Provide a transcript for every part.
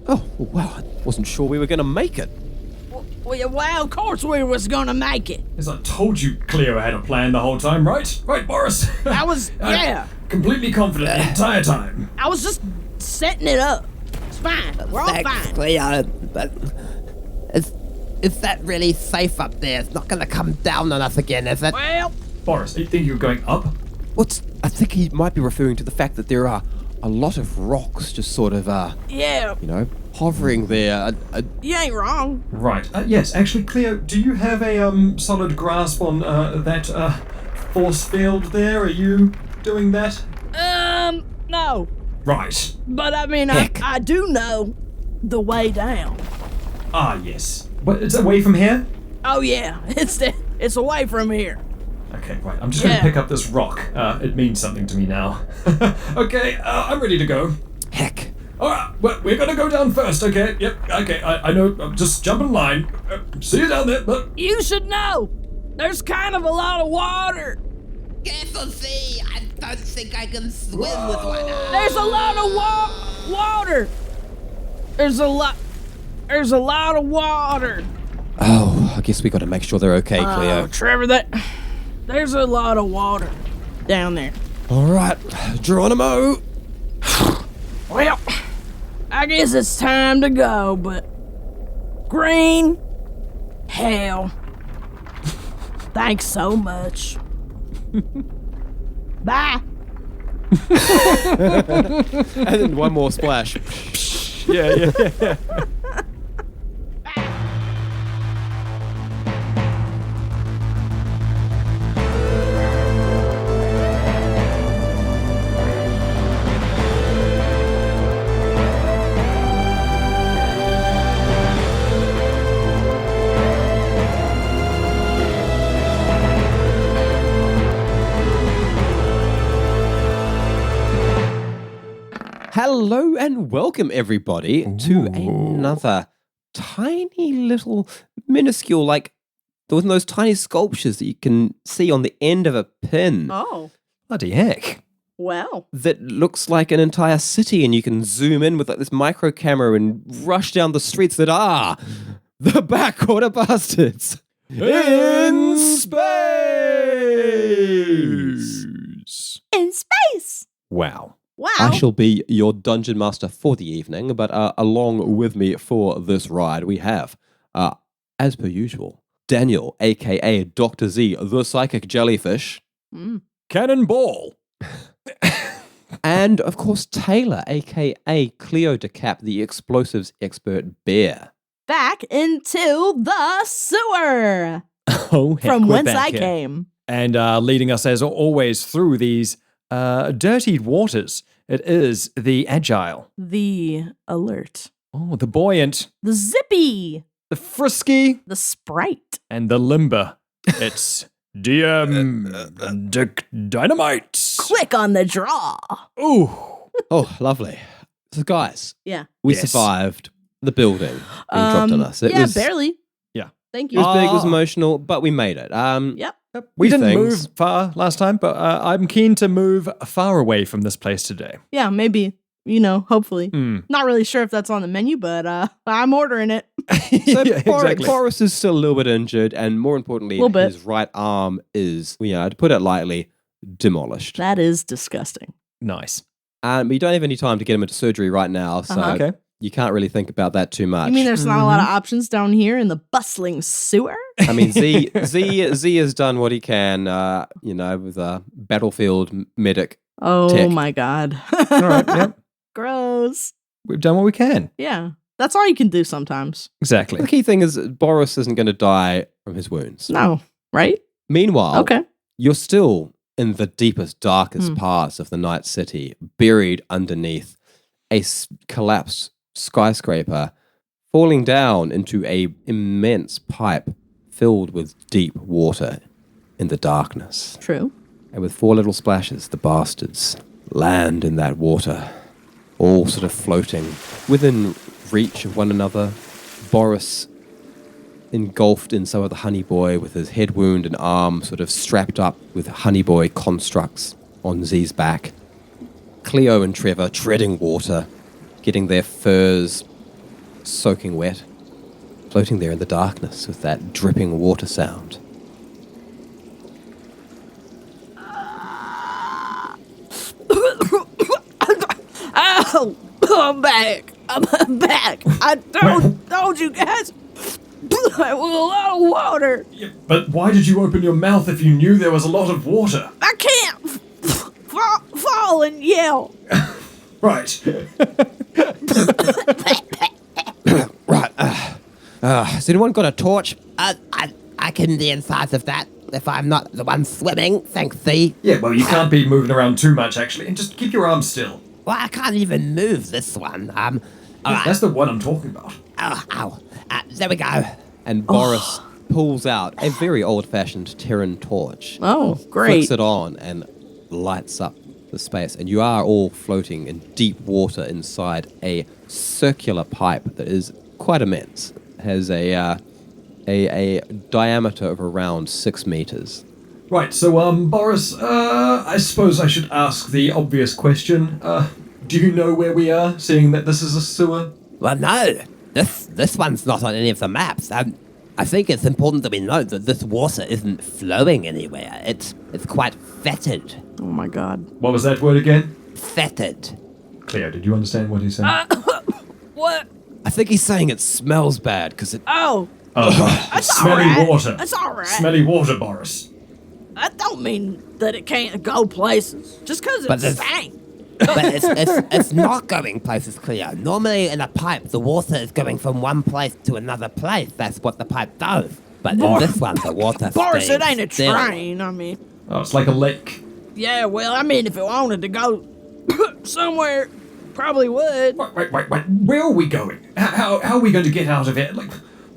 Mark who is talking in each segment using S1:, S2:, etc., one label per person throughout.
S1: Oh, wow, I wasn't sure we were going to make it.
S2: Well, of course we was gonna make it.
S3: As I told you, Cleo had a plan the whole time, right? Right, Boris?
S2: I was, yeah.
S3: Completely confident the entire time.
S2: I was just setting it up. It's fine. We're all
S1: Thanks,
S2: fine.
S1: Cleo, but is that really safe up there? It's not going to come down on us again, is it?
S2: Well,
S3: Boris, you think you're going up?
S1: I think he might be referring to the fact that there are a lot of rocks just sort of,
S2: yeah,
S1: hovering there.
S2: you ain't wrong.
S3: Right. Yes, actually, Cleo, do you have a solid grasp on that force field there? Are you doing that?
S2: No.
S3: Right.
S2: But I mean, I do know the way down.
S3: Ah, yes. But it's away from here?
S2: Oh yeah, it's away from here.
S3: Okay, right. I'm just going to pick up this rock. It means something to me now. Okay, I'm ready to go.
S1: Heck.
S3: All right, well, we're going to go down first, okay? Yep, okay, I know. Just jump in line. See you down there, but...
S2: You should know. There's kind of a lot of water.
S4: Careful, see. I don't think I can swim with one eye.
S2: There's a lot of water. There's a lot of water.
S1: Oh, I guess we got to make sure they're okay, Cleo.
S2: Oh, Trevor, there's a lot of water down there.
S1: All right, Geronimo.
S2: Well, I guess it's time to go, but Green, hell, thanks so much. Bye.
S1: And then one more splash. Yeah. Hello and welcome everybody to another tiny little minuscule, like those tiny sculptures that you can see on the end of a pin.
S2: Oh,
S3: Bloody heck.
S2: well.
S1: That looks like an entire city, and you can zoom in with like this micro camera and rush down the streets that are the Backwater Bastards in space.
S2: In space.
S1: Wow.
S2: Wow.
S1: I shall be your dungeon master for the evening, but along with me for this ride, we have, as per usual, Daniel, a.k.a. Dr. Z, the psychic jellyfish.
S3: Cannonball.
S1: And, of course, Taylor, a.k.a. Cleo DeCap, the explosives expert bear.
S2: Back into the sewer.
S3: Oh, heck,
S2: From
S3: we're
S2: whence
S3: back
S2: I
S3: here.
S2: came.
S3: And leading us, as always, through these dirtied waters, it is the agile.
S2: The alert.
S3: Oh, the buoyant.
S2: The zippy.
S3: The frisky.
S2: The sprite.
S3: And the limber. It's Dynamite.
S2: Quick on the draw.
S3: Ooh.
S1: Oh, lovely. So, guys,
S2: Yeah.
S1: we
S3: Yes.
S1: survived the building being dropped on us. It was,
S2: barely.
S3: Yeah.
S2: Thank
S1: It
S2: you.
S1: was big, it was emotional, but we made it.
S2: Yep.
S3: We
S1: Few
S3: didn't
S1: things.
S3: move far last time, but I'm keen to move far away from this place today.
S2: Yeah, maybe. Hopefully. Not really sure if that's on the menu, but I'm ordering it.
S1: So
S3: Yeah, exactly.
S1: Boris is still a little bit injured, and more importantly,
S2: Little bit.
S1: his right arm is, to put it lightly, demolished.
S2: That is disgusting.
S3: Nice.
S1: We don't have any time to get him into surgery right now, so
S3: Okay.
S1: you can't really think about that too much.
S2: You mean there's not a lot of options down here in the bustling sewer?
S1: I mean, Z has done what he can, with a battlefield medic.
S2: Oh
S1: Tick.
S2: my God.
S3: All right. Yep.
S2: Gross.
S3: We've done what we can.
S2: Yeah. That's all you can do sometimes.
S3: Exactly.
S1: The key thing is Boris isn't going to die from his wounds.
S2: No. Right?
S1: Meanwhile,
S2: Okay.
S1: you're still in the deepest, darkest parts of the Night City, buried underneath a collapsed skyscraper, falling down into a immense pipe filled with deep water in the darkness.
S2: True.
S1: And with 4 little splashes, the bastards land in that water, all sort of floating within reach of one another. Boris engulfed in some of the honey boy with his head wound and arm sort of strapped up with honey boy constructs on Z's back. Cleo and Trevor treading water, getting their furs soaking wet, floating there in the darkness with that dripping water sound.
S2: Ow! I'm back. I'm back. I told you guys. It was a lot of water.
S3: Yeah, but why did you open your mouth if you knew there was a lot of water?
S2: I can't fall and yell.
S3: Right.
S1: Right. Has anyone got a torch?
S4: I can the insides of that if I'm not the one swimming, thanks thee.
S3: Yeah, well, you can't be moving around too much, actually, and just keep your arms still.
S4: Well, I can't even move this one. All right.
S3: That's the one I'm talking about.
S4: Ow. There we go.
S1: And Boris pulls out a very old-fashioned Terran torch.
S2: Oh, great.
S1: Flicks it on and lights up the space. And you are all floating in deep water inside a circular pipe that is quite immense. It has a diameter of around 6 meters.
S3: Right, so, Boris, I suppose I should ask the obvious question. Do you know where we are, seeing that this is a sewer?
S4: Well, no. This one's not on any of the maps. I think it's important that we note that this water isn't flowing anywhere. It's quite fetid.
S2: Oh my God.
S3: What was that word again?
S4: Fetid.
S3: Cleo, did you understand what he said?
S2: What?
S1: I think he's saying it smells bad because it...
S2: Oh,
S3: Right.
S2: That's
S3: Smelly
S2: all right.
S3: water.
S2: That's all right.
S3: Smelly water, Boris.
S2: that don't mean that it can't go places. Just because
S4: But
S2: it's
S4: this-
S2: stank.
S4: But it's not going places, Cleo. Normally in a pipe, the water is going from one place to another place. That's what the pipe does. But in this one, the water
S2: Boris, it
S4: stays
S2: ain't a
S4: still.
S2: train. I mean,
S3: Oh, it's like a lake.
S2: yeah, well, I mean, if it wanted to go somewhere, probably would.
S3: Wait. Where are we going? How are we going to get out of it? Like,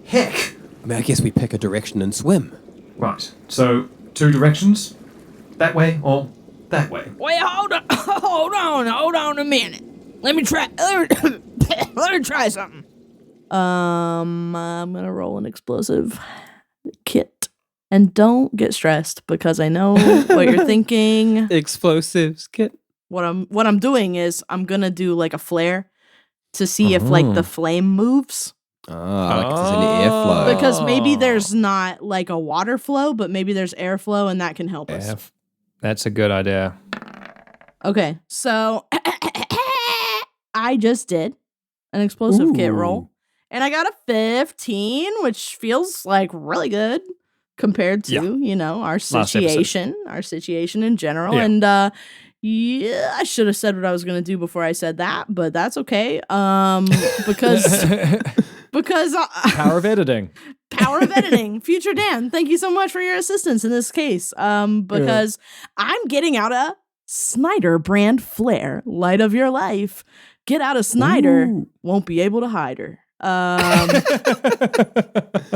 S3: heck.
S1: I mean, I guess we pick a direction and swim.
S3: Right, so 2 directions? That way or that way?
S2: Wait, hold on a minute. Let me try. Let me try something. I'm gonna roll an explosive kit, and don't get stressed because I know what you're thinking.
S1: Explosives kit.
S2: What I'm doing is I'm gonna do like a flare to see if like the flame moves.
S1: Like if there's any airflow.
S2: Because maybe there's not like a water flow, but maybe there's airflow, and that can help us.
S5: That's a good idea.
S2: Okay, so I just did an explosive kit roll, and I got a 15, which feels like really good compared to our situation in general.
S5: Yeah.
S2: And I should have said what I was gonna do before I said that, but that's okay. Because
S5: Power of editing.
S2: Power of editing. Future Dan, thank you so much for your assistance in this case. Because I'm getting out a Snyder brand flare, light of your life. Get out of Snyder, won't be able to hide her.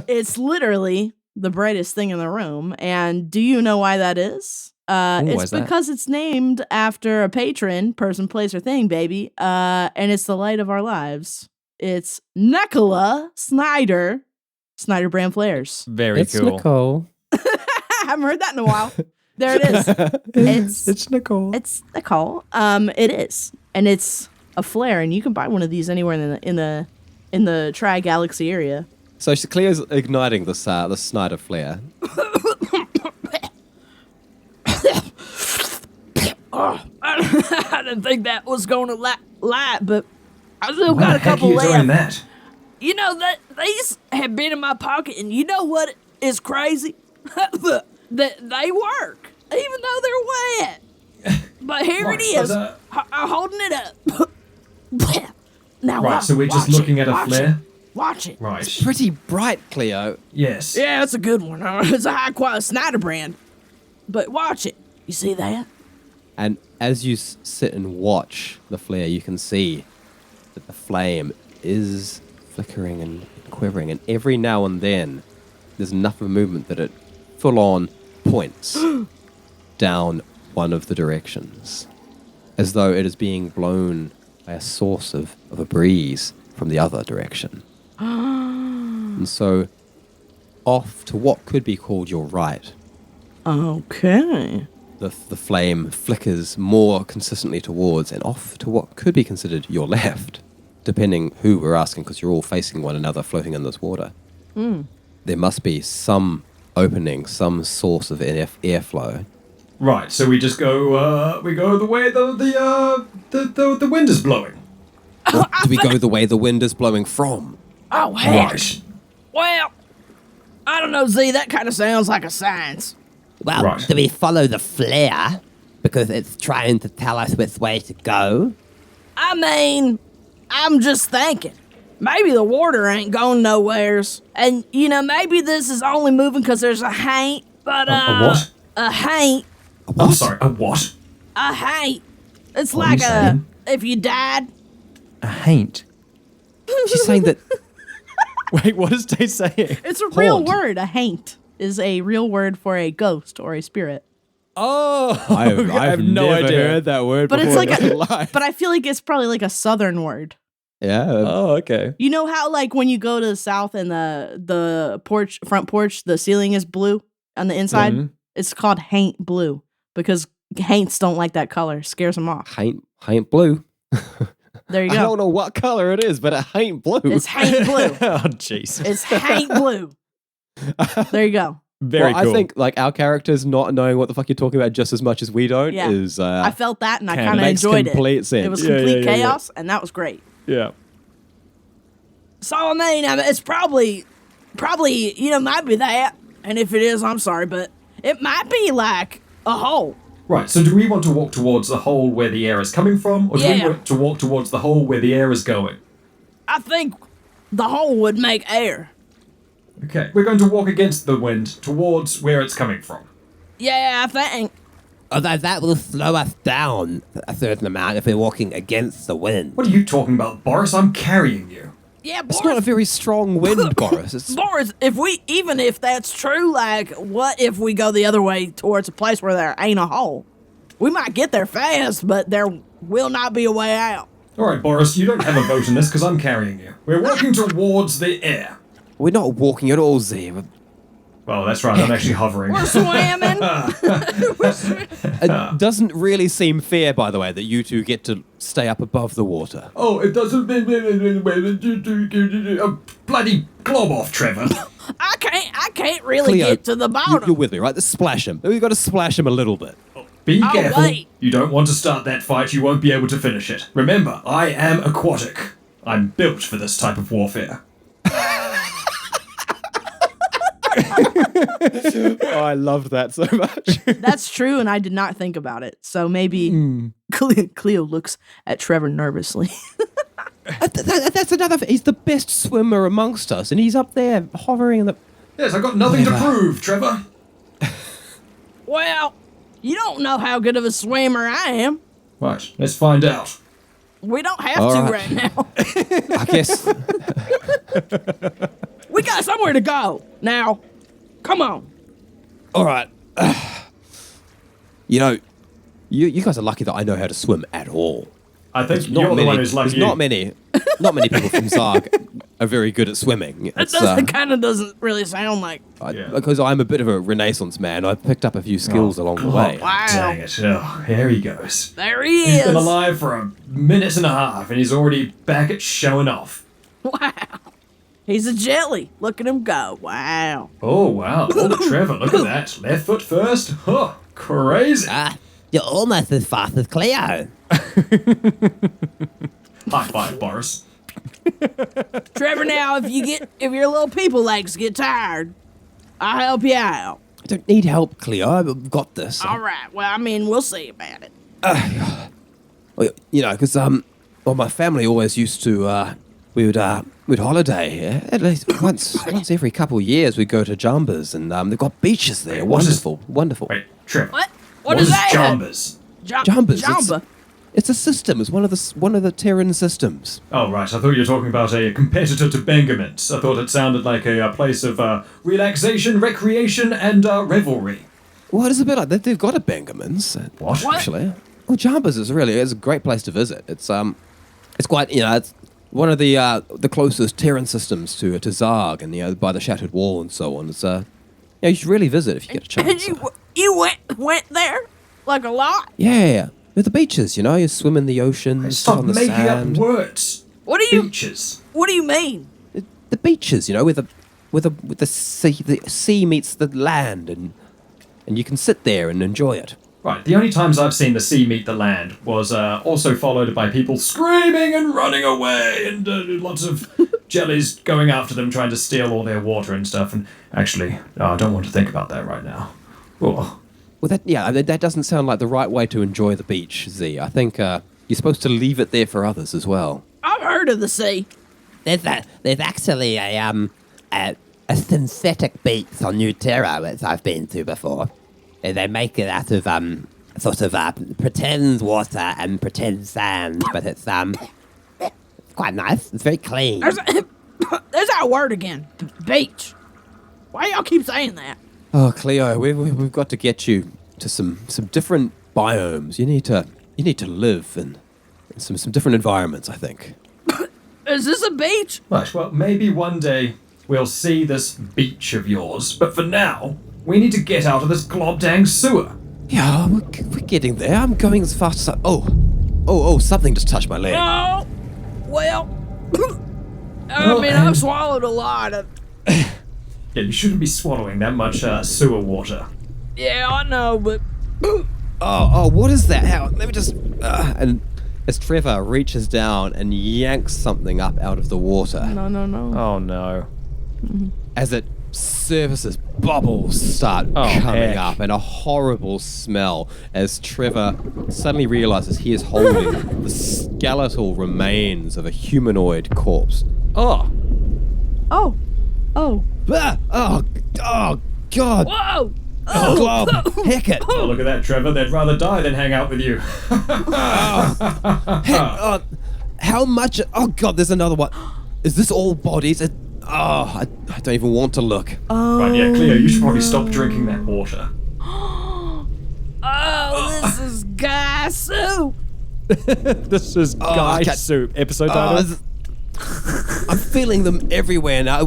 S2: It's literally the brightest thing in the room. And do you know why that is?
S1: why
S2: It's
S1: is that?
S2: because it's named after a patron, person, place, or thing, baby. And it's the light of our lives. It's Nicola Snyder brand flares.
S5: Very
S1: It's
S5: cool.
S1: Nicole.
S2: I haven't heard that in a while. There it is.
S1: It's Nicole.
S2: It's Nicole. It is, and it's a flare, and you can buy one of these anywhere in the Tri Galaxy area.
S1: So Cleo's igniting the Snyder flare.
S2: I didn't think that was going to light, but I still
S3: Why
S2: got
S3: the
S2: a
S3: heck are
S2: couple
S3: you
S2: left.
S3: doing that?
S2: You know that these have been in my pocket, and you know what is crazy? That they work, even though they're wet. But here
S3: Right,
S2: it is.
S3: but,
S2: I'm holding it up. Now,
S3: Right, so we're just
S2: watch
S3: looking
S2: it,
S3: at a
S2: watch
S3: flare?
S2: it, Watch it.
S3: Right.
S1: Pretty bright, Cleo.
S3: Yes.
S2: Yeah, it's a good one. It's a high quality Snyder brand. But watch it. You see that?
S1: And as you sit and watch the flare, you can see that the flame is flickering and quivering. And every now and then, there's enough of a movement that it full-on points down one of the directions, as though it is being blown by a source of a breeze from the other direction. And so, off to what could be called your right,
S2: Okay.
S1: the flame flickers more consistently towards, and off to what could be considered your left, depending who we're asking, because you're all facing one another floating in this water, there must be some opening, some source of airflow.
S3: Right, so we just go, we go the way the wind is blowing.
S1: Or do we go the way the wind is blowing from?
S2: Oh, heck.
S3: Right.
S2: Well, I don't know, Z. That kind of sounds like a science.
S4: Well,
S3: Right.
S4: do we follow the flare because it's trying to tell us which way to go?
S2: I mean, I'm just thinking. Maybe the water ain't going nowheres. And, maybe this is only moving because there's a haint. But,
S3: A what?
S2: A haint.
S3: I'm sorry, a what?
S2: A haint. It's
S3: What are
S2: like
S3: you saying?
S2: if you died.
S5: A haint.
S1: She's saying that
S5: Wait, what is Tay saying?
S2: It's a real
S1: Haunt.
S2: word. A haint is a real word for a ghost or a spirit.
S5: Oh,
S1: I've
S5: no
S1: never
S5: idea.
S1: heard that word
S2: But
S1: before.
S2: it's like
S1: in my life.
S2: But I feel like it's probably like a southern word.
S1: Yeah.
S5: Oh, okay.
S2: You know how like when you go to the south and the front porch, the ceiling is blue on the inside?
S5: Mhm.
S2: It's called haint blue because haints don't like that color. Scares them off.
S1: Haint blue.
S2: There you
S1: I
S2: go.
S1: don't know what color it is, but it haint blue.
S2: It's haint blue.
S5: Oh, jeez.
S2: It's haint blue. There you go.
S5: Very
S1: well,
S5: cool.
S1: I think like our characters not knowing what the fuck you're talking about just as much as we don't
S2: Yeah.
S1: is
S2: I felt that and I
S5: Can-
S2: kind of
S1: makes
S2: enjoyed it.
S1: complete sense.
S2: It was
S5: Yeah,
S2: complete
S5: yeah, yeah.
S2: chaos and that was great.
S5: Yeah.
S2: So I mean, it's probably, might be that. And if it is, I'm sorry, but it might be like a hole.
S3: Right, so do we want to walk towards the hole where the air is coming from, or do we
S2: Yeah.
S3: want to walk towards the hole where the air is going?
S2: I think the hole would make air.
S3: Okay, we're going to walk against the wind towards where it's coming from.
S2: Yeah, I think.
S4: Although that will slow us down a certain amount if we're walking against the wind.
S3: What are you talking about, Boris? I'm carrying you.
S2: Yeah,
S1: It's not a
S2: Boris.
S1: very strong wind, Boris. It's
S2: Boris, even if that's true, like, what if we go the other way towards a place where there ain't a hole? We might get there fast, but there will not be a way out.
S3: All right, Boris, you don't have a vote in this because I'm carrying you. We're walking towards the air.
S1: we're not walking at all, Z.
S3: Well, that's right, I'm actually hovering.
S2: We're swimming.
S1: It doesn't really seem fair, by the way, that you two get to stay up above the water.
S3: Oh, it doesn't... Bloody glob off, Trevor.
S2: I can't really
S1: Cleo,
S2: get to the bottom.
S1: You're with me, right? Let's splash him. We've got to splash him a little bit.
S3: Be
S2: Oh,
S3: careful.
S2: wait.
S3: You don't want to start that fight, you won't be able to finish it. Remember, I am aquatic. I'm built for this type of warfare.
S1: Oh, I loved that so much.
S2: That's true, and I did not think about it. So maybe Cleo looks at Trevor nervously.
S1: That's another thing. He's the best swimmer amongst us, and he's up there hovering in the...
S3: Yes, I've got nothing to prove, Trevor.
S2: Well, you don't know how good of a swimmer I am.
S3: Right, let's find out.
S2: We don't have
S1: All
S2: to
S1: right.
S2: right now.
S1: I guess...
S2: We got somewhere to go. Now, come on.
S1: All right. You know, you guys are lucky that I know how to swim at all.
S3: I think
S1: Not
S3: you're
S1: many,
S3: the one who's lucky.
S1: there's not many people from Zarg are very good at swimming.
S2: That kind of doesn't really sound like.
S3: Yeah.
S1: Because I'm a bit of a Renaissance man. I've picked up a few skills along the way.
S2: Wow.
S3: Dang it. Oh, here he goes.
S2: There he
S3: He's been
S2: is.
S3: alive for a minute and a half, and he's already back at showing off.
S2: Wow. He's a jelly. Look at him go. Wow.
S3: Oh, wow. Oh, Trevor, look at that. Left foot first. Huh, crazy.
S4: Ah, you're almost as fast as Cleo.
S3: High five, Boris.
S2: Trevor, now if your little people legs get tired, I'll help you out.
S1: I don't need help, Cleo. I've got this.
S2: All right. Well, I mean, we'll see about it.
S1: Well, you know, because my family always used to we'd holiday here at least once every couple of years. We'd go to Jambas, and they've got beaches there.
S3: What is-
S1: Wonderful.
S3: Wait, Trevor.
S2: What? What is that?
S3: Jambas?
S1: Jambas.
S2: Jamba.
S1: It's a system. It's one of the Terran systems.
S3: Oh, right. I thought you were talking about a competitor to Bengamint. I thought it sounded like a place of relaxation, recreation, and revelry.
S1: Well, it's a bit like that. They've got a Bengamins.
S3: What?
S1: Actually, well, Jambas is a great place to visit. It's quite it's one of the closest Terran systems to Zarg, and by the Shattered Wall and so on. It's you should really visit if you get a chance.
S2: And you went there like a lot.
S1: Yeah. With the beaches, you swim in the ocean, sit
S3: Stop
S1: on the
S3: making
S1: sand.
S3: up words.
S2: What do you
S3: Beaches.
S2: What do you mean?
S1: The beaches, you know, where the sea meets the land, and you can sit there and enjoy it.
S3: Right, the only times I've seen the sea meet the land was also followed by people screaming and running away, and lots of jellies going after them, trying to steal all their water and stuff. And actually, I don't want to think about that right now. Oh.
S1: Well, that doesn't sound like the right way to enjoy the beach, Z. I think you're supposed to leave it there for others as well.
S2: I've heard of the sea.
S4: There's actually a synthetic beach on New Terra, which I've been to before. And they make it out of pretend water and pretend sand, but it's quite nice. It's very clean.
S2: There's that word again. Beach. Why y'all keep saying that?
S1: Oh, Cleo, we've got to get you to some different biomes. You need to live in some different environments, I think.
S2: Is this a beach?
S3: Right, well, maybe one day we'll see this beach of yours, but for now, we need to get out of this globdang sewer.
S1: Yeah, we're getting there. I'm going as fast as I... Oh, something just touched my leg.
S2: Oh, well, I've swallowed a lot of...
S3: Yeah, you shouldn't be swallowing that much sewer water.
S2: Yeah, I know, but...
S1: Oh, what is that? How? Let me just... and as Trevor reaches down and yanks something up out of the water.
S2: No.
S5: Oh no.
S1: As it surfaces, bubbles start coming
S5: heck.
S1: up, and a horrible smell as Trevor suddenly realizes he is holding the skeletal remains of a humanoid corpse.
S2: Oh.
S1: Ah, oh, God.
S2: Whoa!
S1: Oh, Glob, heck it.
S3: Oh, look at that, Trevor. They'd rather die than hang out with you.
S1: How much? Oh, God, there's another one. Is this all bodies? I don't even want to look.
S3: Right, yeah, Cleo, you should probably stop drinking that water.
S2: This is guy soup.
S5: This is Guy Soup. Episode title.
S1: I'm feeling them everywhere now.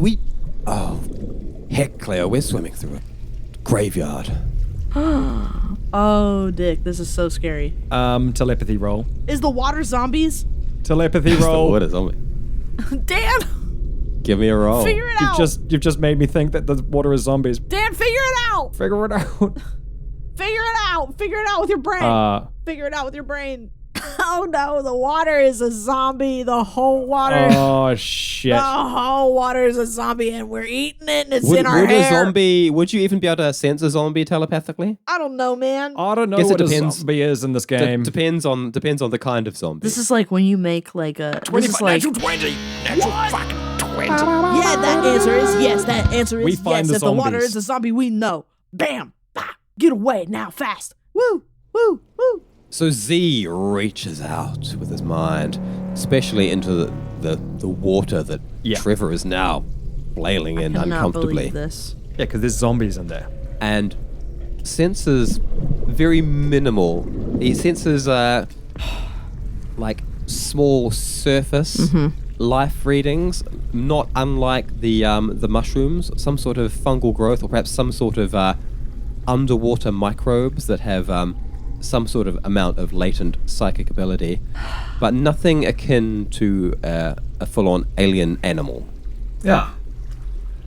S1: Oh, heck, Cleo, we're swimming through a graveyard.
S2: Oh, Dick, this is so scary.
S5: Telepathy roll.
S2: Is the water zombies?
S5: Telepathy roll.
S1: What is zombie?
S2: Dan,
S1: Give me a roll.
S2: figure it out.
S5: You've just made me think that the water is zombies.
S2: Dan, figure it out.
S5: Figure it out.
S2: Figure it out. Figure it out with your brain. Figure it out with your brain. Oh no, the water is a zombie. The whole water.
S5: Oh shit.
S2: The whole water is a zombie, and we're eating it, and it's in our hair.
S1: Would you even be able to sense a zombie telepathically?
S2: I don't know, man.
S5: I don't know
S1: Guess it
S5: what a
S1: depends.
S5: zombie is in this game.
S1: Depends on the kind of zombie.
S2: This is like when you make like a. This is like,
S5: 20. Natural fucking 20.
S2: yeah, that answer is yes. That answer is
S5: We find
S2: yes.
S5: the
S2: If the water
S5: zombies.
S2: is a zombie, we know. Bam! Bah, get away now, fast! Woo! Woo! Woo!
S1: So Z reaches out with his mind, especially into the water that
S5: Yeah.
S1: Trevor is now flailing in
S2: Cannot
S1: uncomfortably,
S2: believe this.
S5: Yeah, because there's zombies in there.
S1: and senses very minimal. He senses like small surface life readings, not unlike the mushrooms, some sort of fungal growth, or perhaps some sort of underwater microbes that have some sort of amount of latent psychic ability, but nothing akin to a full-on alien animal.
S3: Yeah.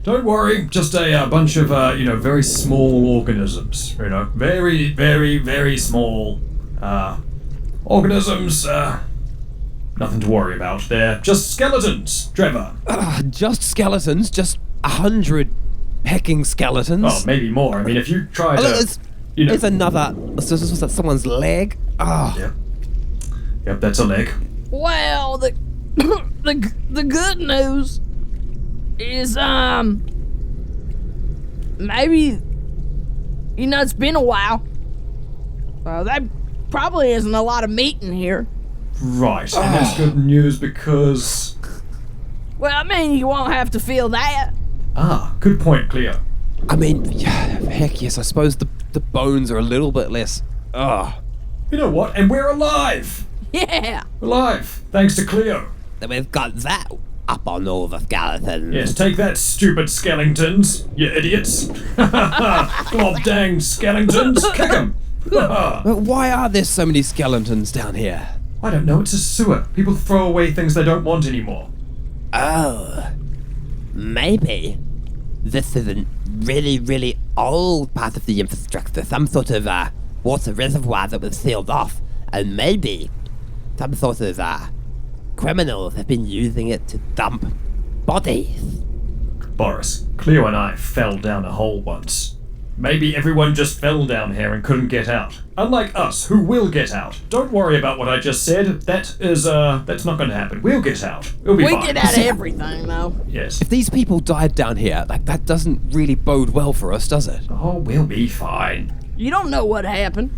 S3: Don't worry, just a bunch of, very small organisms. Very, very, very small organisms. Nothing to worry about. They're just skeletons, Trevor.
S1: Just skeletons, just 100 pecking skeletons.
S3: Oh, maybe more. I mean, if you try
S1: Oh,
S3: to...
S1: look, there's another. Was that someone's leg?
S3: Yep. Yep, that's a leg.
S2: Well, the the good news is maybe it's been a while. That probably isn't a lot of meat in here.
S3: Right, and that's good news because...
S2: Well, I mean, you won't have to feel that.
S3: Good point, Cleo.
S1: I mean, heck yes. I suppose the bones are a little bit less.
S3: You know what? And we're alive!
S2: Yeah.
S3: We're alive, thanks to Cleo.
S4: Then we've got that up on all the skeletons.
S3: Yes, take that, stupid skeletons, you idiots. Glob dang skeletons, kick 'em.
S1: But why are there so many skeletons down here?
S3: I don't know, it's a sewer. People throw away things they don't want anymore.
S4: Oh, maybe this is a really, really old part of the infrastructure, some sort of water reservoir that was sealed off, and maybe some sort of criminals have been using it to dump bodies.
S3: Boris, Cleo and I fell down a hole once. Maybe everyone just fell down here and couldn't get out. Unlike us, who will get out. Don't worry about what I just said. That's not going to happen. We'll get out. We'll be fine.
S2: We get out of everything, though.
S3: Yes.
S1: If these people died down here, like, that doesn't really bode well for us, does it?
S3: Oh, we'll be fine.
S2: You don't know what happened.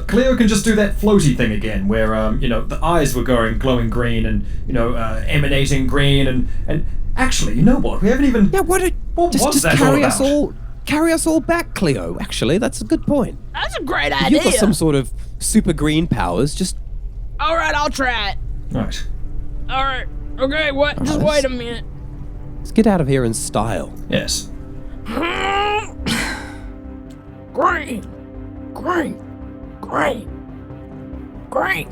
S3: Cleo can just do that floaty thing again, where, the eyes were glowing green and, emanating green and actually, you know what? We haven't even...
S1: Yeah, what
S3: was
S1: just
S3: that
S1: carry us all back, Cleo. Actually, that's a good point.
S2: That's a great
S1: If
S2: idea.
S1: you've got some sort of super green powers, just...
S2: All right, I'll try it.
S3: Right.
S2: All right. Okay, what? Just
S1: let's-
S2: wait a minute.
S1: Let's get out of here in style.
S3: Yes.
S2: Green. Green. Green. Green.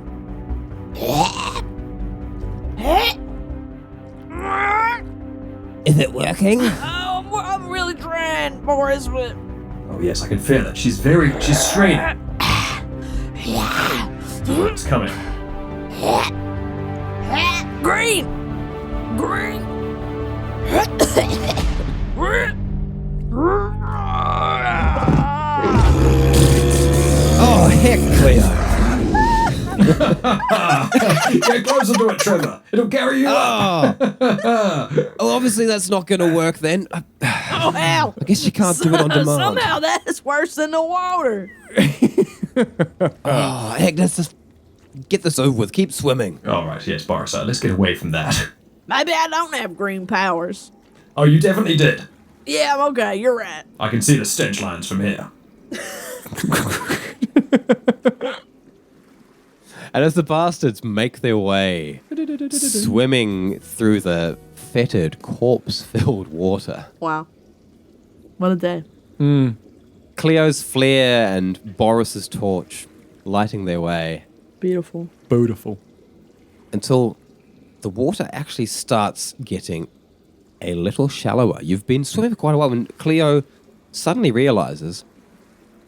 S4: Is it working?
S2: Oh, I'm really trying, Boris, but...
S3: Oh, yes, I can feel it. She's straining. It's coming.
S2: Green. Green.
S1: Oh, heck, Cleo.
S3: Get closer to it, Trevor. It'll carry you up.
S1: Oh, obviously that's not going to work then.
S2: Oh, hell.
S1: I guess you can't do it on demand.
S2: Somehow that is worse than the water.
S1: Oh, heck, let's just get this over with. Keep swimming.
S3: All right, yes, Boris, let's get away from that.
S2: Maybe I don't have green powers.
S3: Oh, you definitely did.
S2: Yeah, I'm okay. You're right.
S3: I can see the stench lines from here.
S1: And as the bastards make their way, swimming through the fetid, corpse-filled water,
S2: Wow. What a day.
S1: Cleo's flare and Boris's torch lighting their way
S2: Beautiful.
S5: Beautiful.
S1: until the water actually starts getting a little shallower. You've been swimming for quite a while, and Cleo suddenly realizes,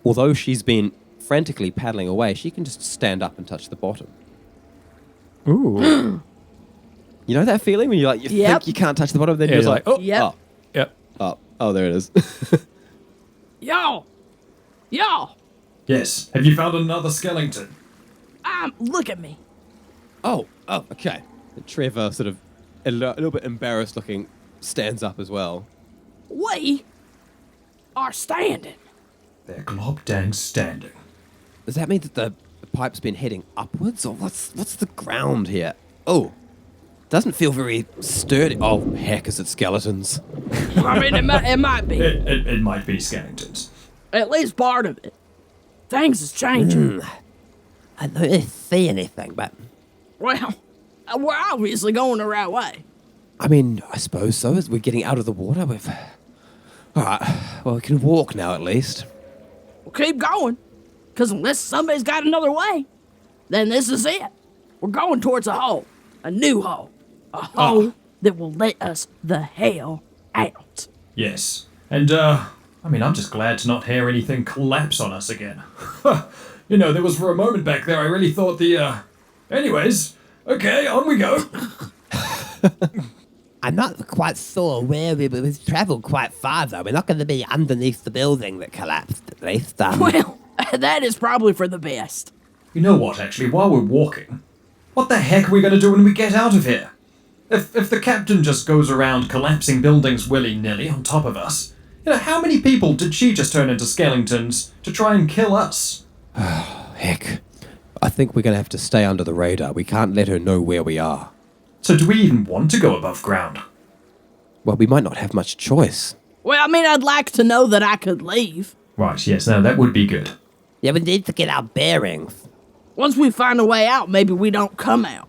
S1: although she's been frantically paddling away, she can just stand up and touch the bottom.
S5: Ooh.
S1: You know that feeling when you
S2: Yep.
S1: think you can't touch the bottom, then
S5: Yeah,
S1: you're
S5: you're
S1: like,
S5: like,
S1: oh,
S2: Yep.
S1: oh,
S5: Yep.
S1: oh, there it is.
S2: Y'all.
S3: Yes. Have you found another skeleton?
S2: Look at me.
S1: oh, okay. And Trevor, sort of a little bit embarrassed looking, stands up as well.
S2: We are standing.
S3: They're glob-dang standing.
S1: Does that mean that the pipe's been heading upwards, or what's the ground here? Oh, doesn't feel very sturdy. Oh, heck, is it skeletons?
S2: I mean, it might be.
S3: It might be skeletons.
S2: At least part of it. Things is changing.
S4: I don't really see anything, but
S2: Well, we're obviously going the right way.
S1: I mean, I suppose so. As we're getting out of the water, we've... All right, well, we can walk now at least.
S2: We'll keep going. Because unless somebody's got another way, then this is it. We're going towards a hole. A new hole. A hole that will let us the hell out.
S3: Yes. And, I'm just glad to not hear anything collapse on us again. There was for a moment back there I really thought Anyways, okay, on we go.
S4: I'm not quite sure where we've travelled quite far, though. We're not going to be underneath the building that collapsed, at least.
S2: Well, that is probably for the best.
S3: You know what, actually, while we're walking, what the heck are we going to do when we get out of here? If the captain just goes around collapsing buildings willy-nilly on top of us, how many people did she just turn into skeletons to try and kill us?
S1: Heck, I think we're going to have to stay under the radar. We can't let her know where we are.
S3: So do we even want to go above ground?
S1: Well, we might not have much choice.
S2: Well, I mean, I'd like to know that I could leave.
S3: Right, yes, no, that would be good.
S4: Yeah, we need to get our bearings.
S2: Once we find a way out, maybe we don't come out.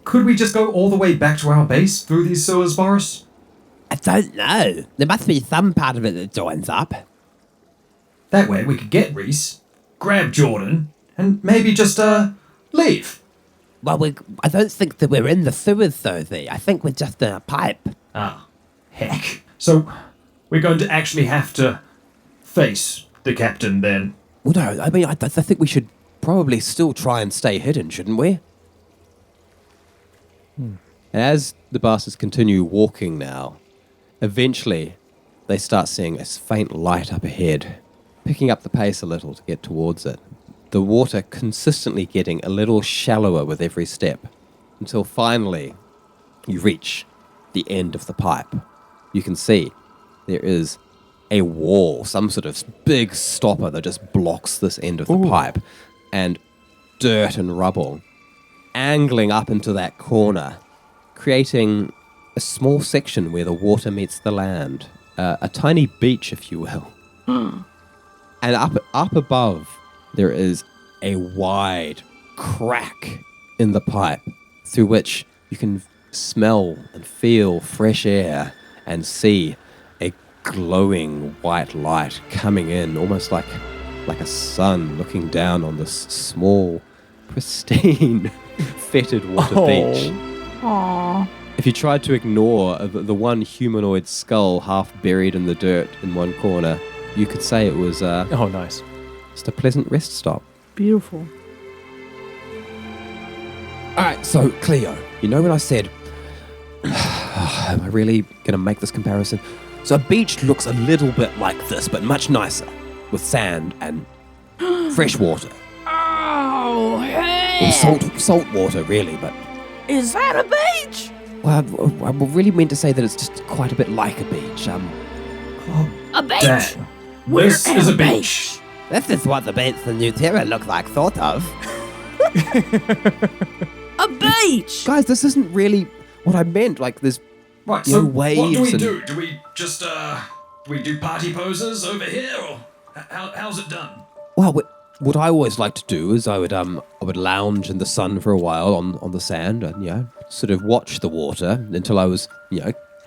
S3: Could we just go all the way back to our base through these sewers, Boris?
S4: I don't know. There must be some part of it that joins up.
S3: That way we could get Reese, grab Jordan, and maybe just, leave.
S4: Well, I don't think that we're in the sewers, though, I think we're just in a pipe.
S3: Ah, heck. So, we're going to actually have to face the captain then.
S1: Well, no, I mean, I think we should probably still try and stay hidden, shouldn't we? As the bastards continue walking now, eventually they start seeing a faint light up ahead, picking up the pace a little to get towards it. The water consistently getting a little shallower with every step, until finally you reach the end of the pipe. You can see there is a wall, some sort of big stopper that just blocks this end of the pipe, and dirt and rubble angling up into that corner, creating a small section where the water meets the land, a tiny beach, if you will. And up above, there is a wide crack in the pipe through which you can smell and feel fresh air and see a glowing white light coming in, almost like a sun looking down on this small, pristine, fetid water beach.
S2: Aww.
S1: If you tried to ignore the one humanoid skull half buried in the dirt in one corner, you could say it was
S5: Oh, nice.
S1: just a pleasant rest stop.
S2: Beautiful.
S1: All right, so Cleo, you know when I said, am I really going to make this comparison? So a beach looks a little bit like this, but much nicer, with sand and fresh water.
S2: Oh, hey!
S1: Or salt water, really, but...
S2: Is that a beach?
S1: Well, I really meant to say that it's just quite a bit like a beach.
S2: A beach?
S3: Dang.
S2: We're
S3: This
S2: at
S3: is
S2: a
S3: a beach.
S4: This is what the beach in New Terra look like, sort of.
S2: A beach!
S1: Guys, this isn't really what I meant. Like, there's
S3: Right,
S1: no
S3: so what do
S1: waves
S3: we
S1: and-
S3: do? Do we just, do we do party poses over here, or how's it done?
S1: Well, what I always like to do is I would lounge in the sun for a while on the sand and, sort of watch the water until I was,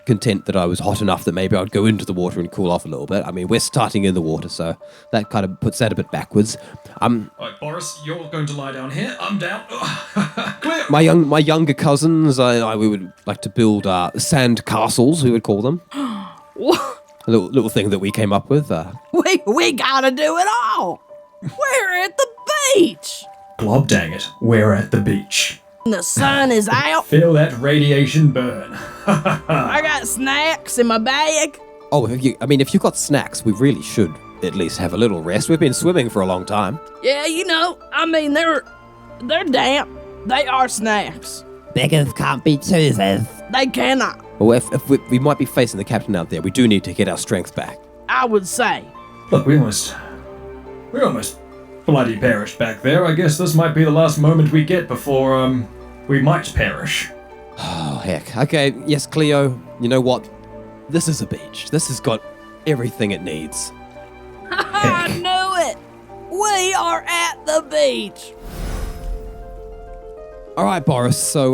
S1: content that I was hot enough that maybe I'd go into the water and cool off a little bit. I mean, we're starting in the water, so that kind of puts that a bit backwards.
S3: Alright, Boris, you're going to lie down here. I'm down. Clear!
S1: My younger cousins, we would like to build sand castles, we would call them.
S2: What?
S1: A little thing that we came up with.
S2: We gotta do it all! We're at the beach!
S3: Glob dang it, we're at the beach.
S2: The sun is out.
S3: Feel that radiation burn.
S2: I got snacks in my bag.
S1: Oh, if you've got snacks, we really should at least have a little rest. We've been swimming for a long time.
S2: Yeah, they're damp. They are snacks.
S4: Beggars can't be choosers.
S2: They cannot.
S1: Well, if we might be facing the captain out there, we do need to get our strength back.
S2: I would say.
S3: Look, we almost bloody perished back there. I guess this might be the last moment we get before, we might perish.
S1: Oh, heck. Okay, yes, Cleo, you know what? This is a beach. This has got everything it needs.
S2: I knew it. We are at the beach.
S1: All right, Boris, so,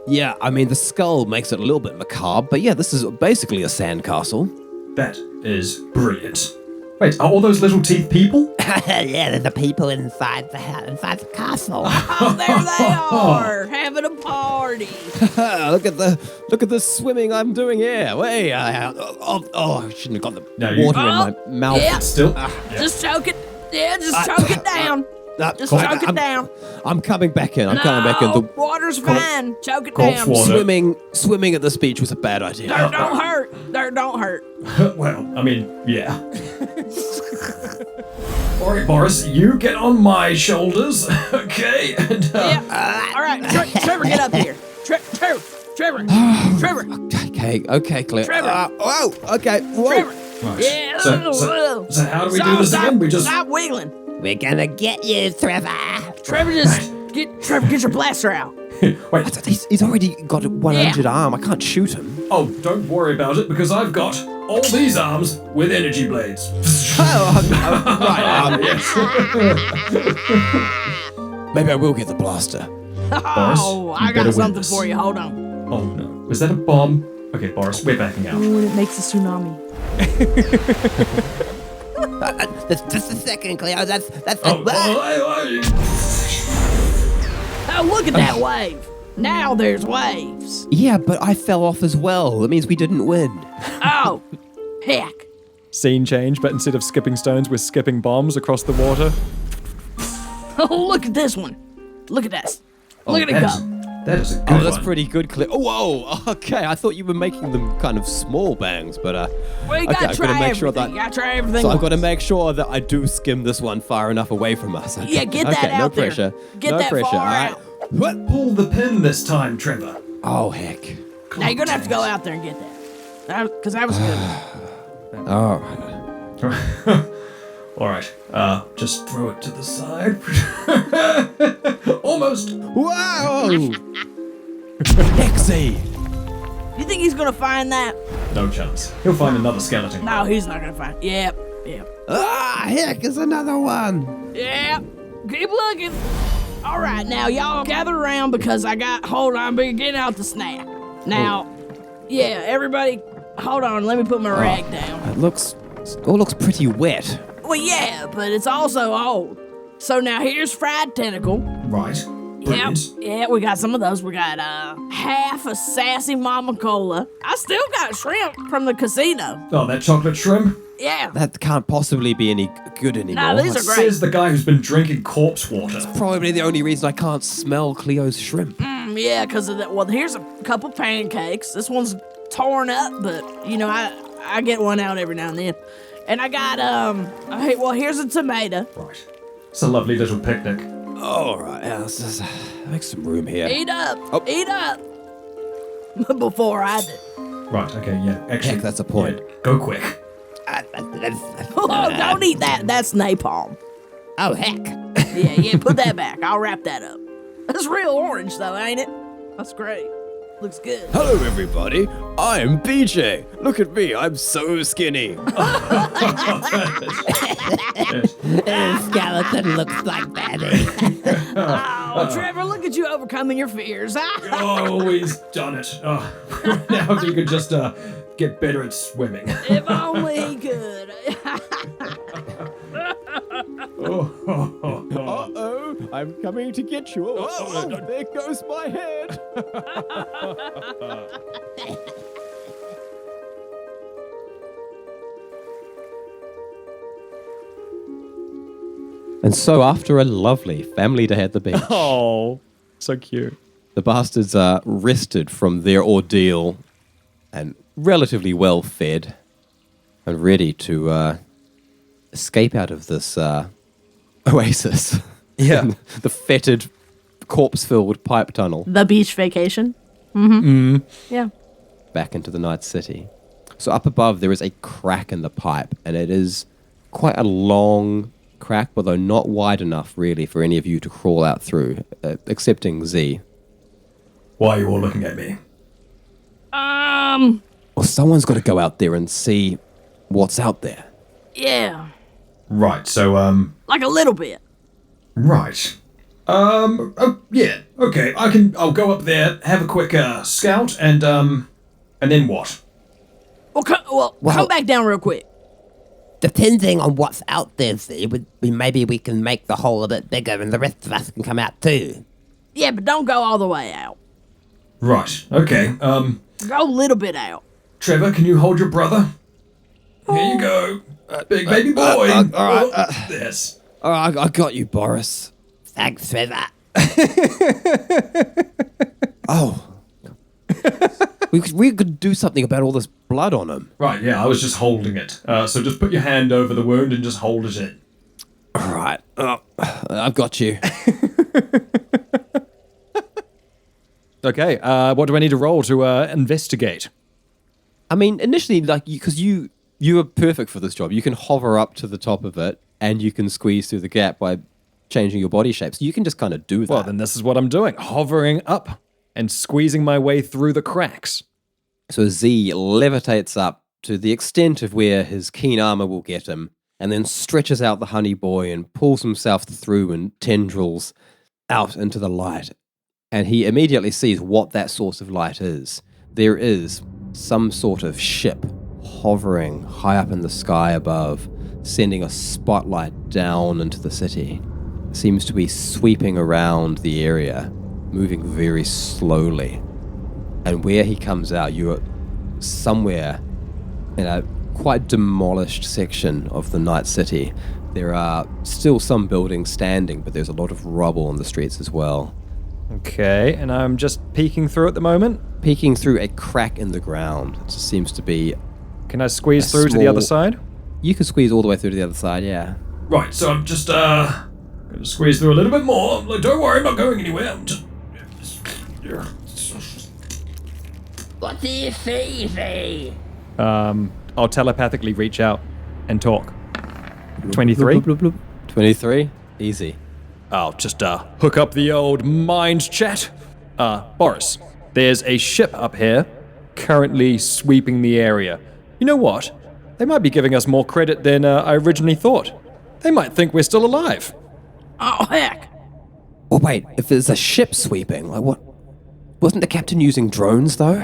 S1: the skull makes it a little bit macabre, but yeah, this is basically a sandcastle.
S3: That is brilliant. Wait, are all those little teeth people?
S4: Yeah, there's the people inside the castle.
S2: Oh, there they are, having a party.
S1: Look at the swimming I'm doing here. Wait, I shouldn't have got the water in my mouth.
S2: Yeah.
S3: Still?
S2: Just choke it. Yeah, just choke it down. Just choke it down.
S1: I'm coming back in.
S2: No, water's fine. Choke it down.
S3: Water.
S1: Swimming at this beach was a bad idea.
S2: Dirt don't hurt. Dirt don't hurt.
S3: Well, I mean, yeah. Alright, Boris, you get on my shoulders, okay? And,
S2: Yeah. All right, Trevor, get up here. Trevor.
S1: Okay, Cleo.
S2: Trevor.
S1: Okay. Whoa.
S2: Trevor.
S3: right.
S2: Yeah.
S3: So how do we do this again? We just...
S2: Stop wiggling.
S4: We're gonna get you, Trevor.
S2: Trevor, get your blaster out.
S3: Wait,
S1: He's already got a one-injured arm. I can't shoot him.
S3: oh, don't worry about it, because I've got all these arms with energy blades.
S1: Maybe I will get the blaster.
S2: Oh, I
S3: you better
S2: got
S3: win
S2: something
S3: this.
S2: for you. Hold on.
S3: Oh no, is that a bomb? Okay, Boris, we're backing out.
S2: Ooh, it makes a tsunami.
S4: Just a second, Cleo. That's
S3: Oh,
S2: Oh, look at that wave. Now there's waves.
S1: Yeah, but I fell off as well. That means we didn't win.
S2: Oh, heck.
S5: Scene change, but instead of skipping stones, we're skipping bombs across the water.
S2: Oh, look at this one. Look at this. Look at it go.
S3: That is a good
S1: Oh, that's
S3: one.
S1: pretty good, Cleo. Oh, whoa. Okay, I thought you were making them kind of small bangs, but
S2: We
S1: okay,
S2: gotta
S1: I've
S2: try
S1: got to make sure
S2: everything.
S1: that.
S2: You gotta try everything.
S1: So I've got to
S2: once.
S1: make sure that I do skim this one far enough away from us. Okay.
S2: Yeah, get that
S1: okay, no
S2: out there.
S1: pressure.
S2: Get
S1: no
S2: that
S1: pressure.
S2: far
S1: All right.
S2: out.
S1: What?
S3: Pull the pin this time, Trevor.
S1: Oh heck.
S2: Now you're gonna have to go out there and get that. Because that was good.
S1: All right.
S3: All right. Just throw it to the side. Almost.
S1: Whoa! Hexy.
S2: You think he's gonna find that?
S3: No chance. He'll find another skeleton.
S2: No, he's not gonna find. Yep.
S1: Ah, heck, is another one.
S2: Yep. Keep looking. All right, now y'all gather around because hold on, I'm getting out the snack. Now, yeah, everybody, hold on, let me put my rag down.
S1: It looks pretty wet.
S2: Well, yeah, but it's also old. So now here's fried tentacle.
S3: Right.
S2: Yep.
S3: Brilliant.
S2: Yeah, we got some of those. We got half a sassy mama cola. I still got shrimp from the casino.
S3: Oh, that chocolate shrimp?
S2: Yeah.
S1: That can't possibly be any good anymore.
S2: Nah, these are great.
S3: Says the guy who's been drinking corpse water.
S1: Probably the only reason I can't smell Cleo's shrimp.
S2: Yeah, because of that. Well, here's a couple pancakes. This one's torn up, but I get one out every now and then. And I got here's a tomato.
S3: Right. It's a lovely little picnic.
S1: All right, yeah, let's just make some room here.
S2: Eat up.
S1: Oh.
S2: Eat up. Before I did.
S3: Right, okay, yeah. Actually,
S1: Heck, that's a point.
S3: yeah, go quick.
S2: Oh, don't eat that. That's napalm.
S4: Oh, heck.
S2: Yeah, put that back. I'll wrap that up. That's real orange, though, ain't it? That's great. Looks good.
S1: Hello, everybody. I'm BJ. Look at me. I'm so skinny.
S4: This skeleton looks like Daddy.
S2: Oh, Trevor, look at you overcoming your fears.
S3: Oh, he's done it. Oh, now he could just get better at swimming.
S2: If only he could.
S1: Uh-oh, I'm coming to get you. Oh, there goes my head. And so after a lovely family day at the beach,
S5: Oh, so cute.
S1: the bastards are rested from their ordeal and relatively well fed and ready to escape out of this oasis.
S5: Yeah.
S1: The fetid, corpse-filled pipe tunnel
S2: The beach vacation. Mm-hmm. Yeah.
S1: back into the night city. So up above, there is a crack in the pipe, and it is quite a long crack, although not wide enough, really, for any of you to crawl out through, excepting Z.
S3: Why are you all looking at me?
S1: Well, someone's got to go out there and see what's out there.
S2: Yeah.
S3: Right, so,
S2: Like a little bit.
S3: right. Oh, yeah, okay, I'll go up there, have a quick, scout, and then what?
S2: Well, come back down real quick.
S4: Depending on what's out there, see, maybe we can make the hole a bit bigger and the rest of us can come out too.
S2: Yeah, but don't go all the way out.
S3: Right, okay,
S2: Go a little bit out.
S3: Trevor, can you hold your brother? Here you go. Big baby boy.
S1: all right,
S3: Yes.
S1: Oh, I got you, Boris.
S4: Thanks for that.
S1: Oh. we could do something about all this blood on him.
S3: Right, yeah, I was just holding it. So just put your hand over the wound and just hold it in.
S1: All right. I've got you.
S5: Okay, what do I need to roll to investigate?
S1: I mean, initially, like, because you are perfect for this job. You can hover up to the top of it, and you can squeeze through the gap by changing your body shape. So you can just kind of do that.
S5: Well, then this is what I'm doing. Hovering up and squeezing my way through the cracks.
S1: So Z levitates up to the extent of where his keen armor will get him, and then stretches out the honey boy and pulls himself through in tendrils out into the light. And he immediately sees what that source of light is. There is some sort of ship hovering high up in the sky above, sending a spotlight down into the city. It seems to be sweeping around the area. moving very slowly. And where he comes out, you're somewhere in a quite demolished section of the Night City. There are still some buildings standing, but there's a lot of rubble on the streets as well.
S5: Okay, and I'm just peeking through at the moment.
S1: Peeking through a crack in the ground. It seems to be...
S5: Can I squeeze through to the other side?
S1: You can squeeze all the way through to the other side, yeah.
S3: Right, so I'm just gonna squeeze through a little bit more. Like, don't worry, I'm not going anywhere. I'm just...
S4: What do you see?
S5: I'll telepathically reach out and talk. 23?
S1: 23? Easy.
S5: I'll just hook up the old mind chat. Boris, there's a ship up here currently sweeping the area. You know what? They might be giving us more credit than I originally thought. They might think we're still alive.
S2: Oh, heck.
S1: Well, wait, if there's a ship sweeping, like what? Wasn't the captain using drones, though?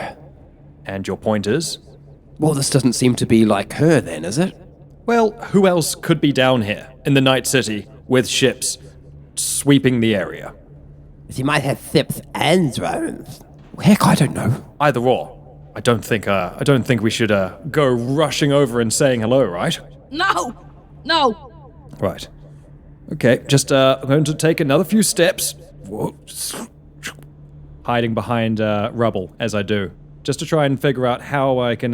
S5: And your point is?
S1: Well, this doesn't seem to be like her then, is it?
S5: Well, who else could be down here in the Night City with ships sweeping the area?
S4: She might have ships and drones.
S1: Heck, I don't know.
S5: Either or. I don't think we should go rushing over and saying hello, right?
S2: No.
S5: Right. Okay, just I'm going to take another few steps. Whoa. Hiding behind rubble as I do. Just to try and figure out how I can,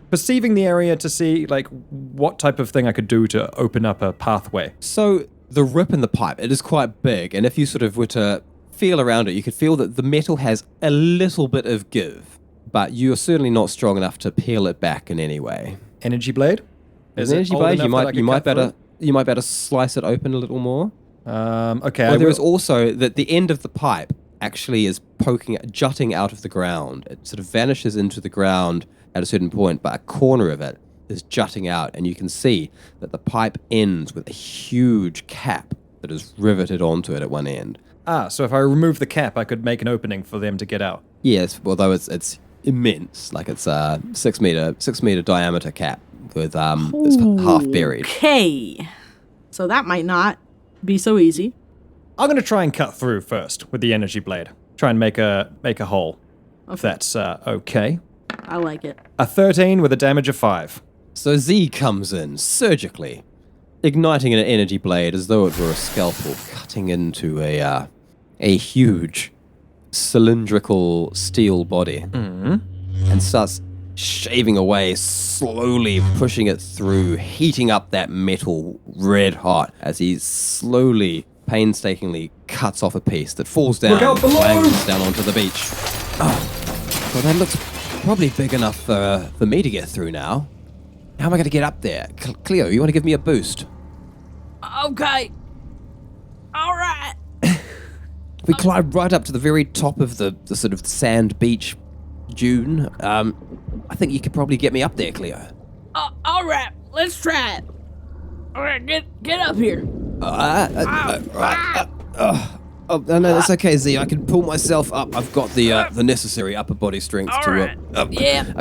S5: perceiving the area to see, what type of thing I could do to open up a pathway.
S1: So, the rip in the pipe, it is quite big, and if you sort of were to feel around it, you could feel that the metal has a little bit of give, but you're certainly not strong enough to peel it back in any way.
S5: Energy blade?
S1: Is it energy
S5: old
S1: blade?
S5: enough that I
S1: You might
S5: could cut
S1: better slice it open a little more.
S5: Okay.
S1: Well, there is also that the end of the pipe actually is jutting out of the ground. It sort of vanishes into the ground at a certain point, but a corner of it is jutting out, and you can see that the pipe ends with a huge cap that is riveted onto it at one end.
S5: So if I remove the cap, I could make an opening for them to get out.
S1: Yes, although it's immense, like it's a 6 meter diameter cap with it's half buried.
S2: Okay. So that might not be so easy.
S5: I'm going to try and cut through first with the energy blade. Try and make a hole. If that's okay.
S2: I like it.
S5: A 13 with a damage of 5.
S1: So Z comes in surgically, igniting an energy blade as though it were a scalpel, cutting into a huge cylindrical steel body, and starts shaving away, slowly pushing it through, heating up that metal red hot as he slowly, painstakingly cuts off a piece that falls down,
S3: Look out below!
S1: lands down onto the beach. Oh, well, that looks probably big enough for me to get through now. How am I going to get up there? Cleo, you want to give me a boost?
S2: Okay. All right.
S1: We climb right up to the very top of the sort of sand beach dune. I think you could probably get me up there, Cleo.
S2: All right. Let's try it. All right, get up here.
S1: Oh, no, that's okay, Z. I can pull myself up. I've got the necessary upper body strength
S2: All
S1: to
S2: right.
S1: I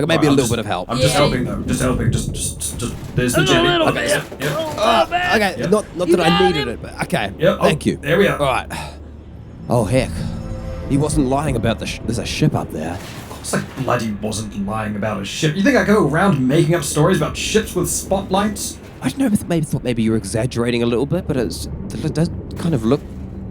S1: got maybe a little bit of help.
S3: I'm just
S2: Yeah.
S3: helping though. Just helping. Just. There's the
S2: A
S3: jelly.
S2: little
S3: Okay,
S2: bit.
S3: yep, yep.
S1: Okay,
S3: Yep.
S1: not
S2: You
S1: that I
S2: got
S1: needed
S2: him.
S1: it, but okay.
S3: Yep.
S1: Thank you.
S3: There we are.
S1: All right. Oh, heck. He wasn't lying about there's a ship up there.
S3: Of course I bloody wasn't lying about a ship. You think I go around making up stories about ships with spotlights?
S1: I don't know, maybe you were exaggerating a little bit, but it does kind of look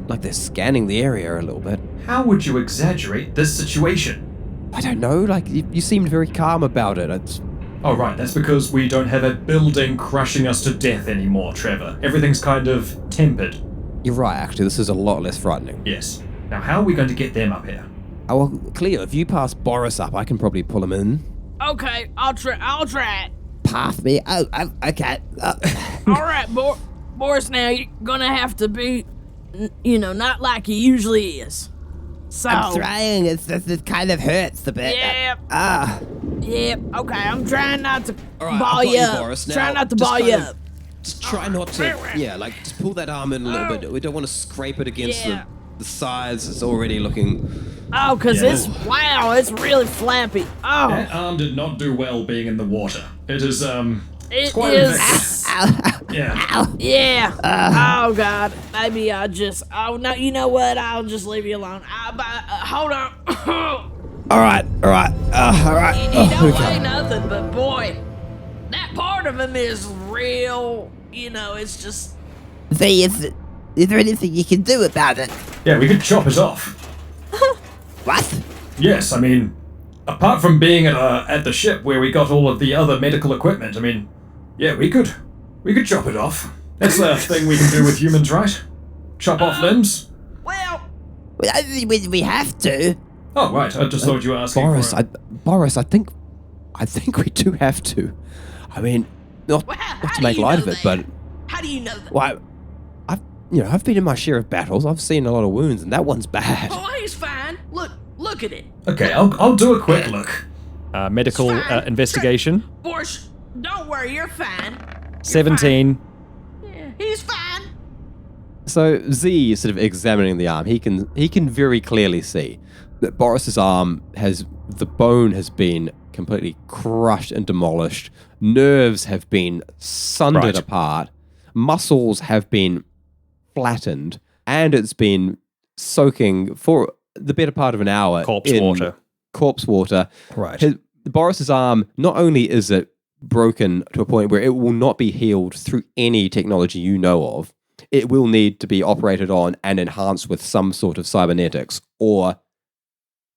S1: like they're scanning the area a little bit.
S3: How would you exaggerate this situation?
S1: I don't know, like, you seemed very calm about it.
S3: Oh right, that's because we don't have a building crushing us to death anymore, Trevor. Everything's kind of tempered.
S1: You're right, actually, this is a lot less frightening.
S3: Yes. Now how are we going to get them up here?
S1: Oh, well, Cleo, if you pass Boris up, I can probably pull him in.
S2: Okay, I'll try it.
S4: Pass me. Oh, okay.
S2: All right, Boris, now you're gonna have to be, not like he usually is. So.
S4: I'm trying. It's just, it kind of hurts a bit.
S2: Yep.
S4: Ah.
S2: Yep. Okay, I'm trying not to
S1: All right,
S2: ball
S1: I've got
S2: you
S1: you,
S2: up.
S1: Boris. Now,
S2: Trying not to
S1: just
S2: ball
S1: kind
S2: you
S1: of-
S2: up.
S1: Just try not to, just pull that arm in a little bit. We don't want to scrape it against
S2: Yeah.
S1: the sides. It's already looking...
S2: Oh, cause
S3: Yeah.
S2: it's really flappy. Oh,
S3: That arm did not do well being in the water. It is,
S2: it
S3: quite
S2: is.
S3: infected. Yeah.
S2: Yeah. Oh God. Maybe I'll just. Oh no. You know what? I'll just leave you alone. Hold on.
S1: All right.
S2: He don't weigh nothing, but boy, that part of him is real. You know, it's just.
S4: See, is there anything you can do about it?
S3: Yeah, we could chop it off.
S4: What?
S3: Yes, I mean, apart from being at the ship where we got all of the other medical equipment, I mean, yeah, we could chop it off. That's the thing we can do with humans, right? Chop off limbs?
S2: Well.
S4: We have to.
S3: Oh, right, I just thought you were asking
S1: Boris, I think we do have to. I mean, not to make light of it, but
S2: How do you know that?
S1: well, I've been in my share of battles. I've seen a lot of wounds, and that one's bad.
S2: Oh, he's fine. Look at it.
S3: Okay, I'll do a quick look.
S5: Medical
S2: Fine.
S5: investigation.
S2: Boris, don't worry, you're fine.
S5: 17.
S2: Yeah, he's fine.
S1: So Z is sort of examining the arm. He can very clearly see that Boris's arm the bone has been completely crushed and demolished. Nerves have been sundered apart. Muscles have been flattened, and it's been soaking for the better part of an hour in corpse water.
S5: Right.
S1: Boris's arm, not only is it broken to a point where it will not be healed through any technology you know of, it will need to be operated on and enhanced with some sort of cybernetics, or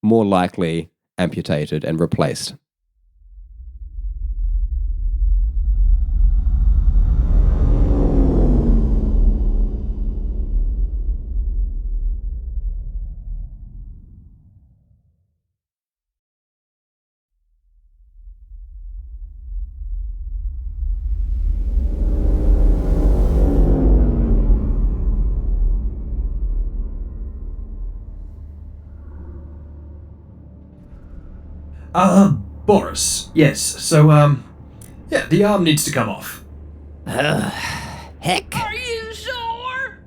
S1: more likely amputated and replaced.
S3: Boris. Yes, so, yeah, the arm needs to come off.
S4: Heck.
S2: Are you sure?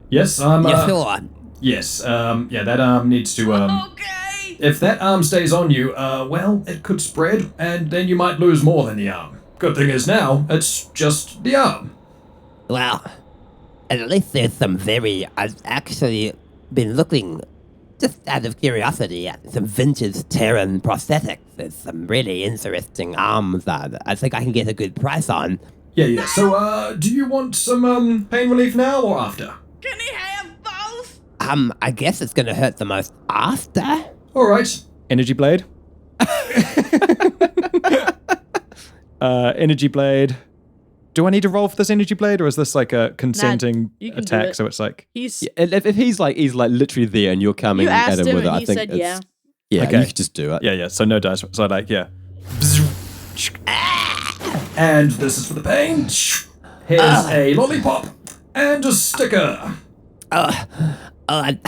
S3: Yes,
S4: You're sure?
S3: yes, yeah, that arm needs to,
S2: Okay.
S3: if that arm stays on you, well, it could spread, and then you might lose more than the arm. Good thing is now, it's just the arm.
S4: Well, at least there's some I've actually been looking, just out of curiosity, at some vintage Terran prosthetics. There's some really interesting arms that I think I can get a good price on.
S3: Yeah, so, do you want some, pain relief now or after?
S2: Can he have both?
S4: I guess it's gonna hurt the most after.
S3: Alright.
S5: Energy blade. Energy blade. Do I need to roll for this energy blade, or is this like a consenting
S2: you can do
S5: attack?
S2: it.
S5: So it's like
S2: He's.
S1: If he's literally there and you're coming
S2: You
S1: at
S2: asked
S1: him
S2: him
S1: with it,
S2: and
S1: I
S2: he
S1: think
S2: said
S1: it's,
S2: yeah.
S1: yeah,
S5: Okay.
S1: you could just do it.
S5: yeah. So no dice. So like yeah.
S3: And this is for the pain. Here's a lollipop and a sticker.
S4: I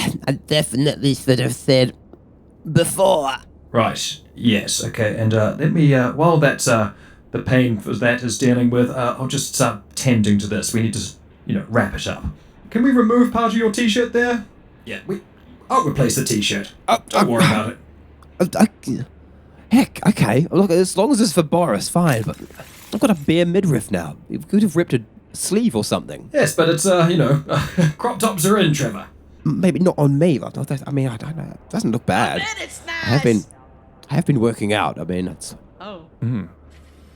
S4: definitely should have said before.
S3: Right, yes, okay, and let me, while that's, the pain for that is dealing with, I'll just start tending to this. We need to, wrap it up. Can we remove part of your t-shirt there? Yeah, I'll replace the t-shirt. Don't worry about it.
S1: Heck, okay. Look, as long as it's for Boris, fine. But I've got a bare midriff now. You could have ripped a sleeve or something.
S3: Yes, but it's, crop tops are in, Trevor.
S1: Maybe not on me. I mean, I don't know. It doesn't look bad.
S2: Bet it's nice.
S1: I have been working out. I mean, it's.
S2: Oh.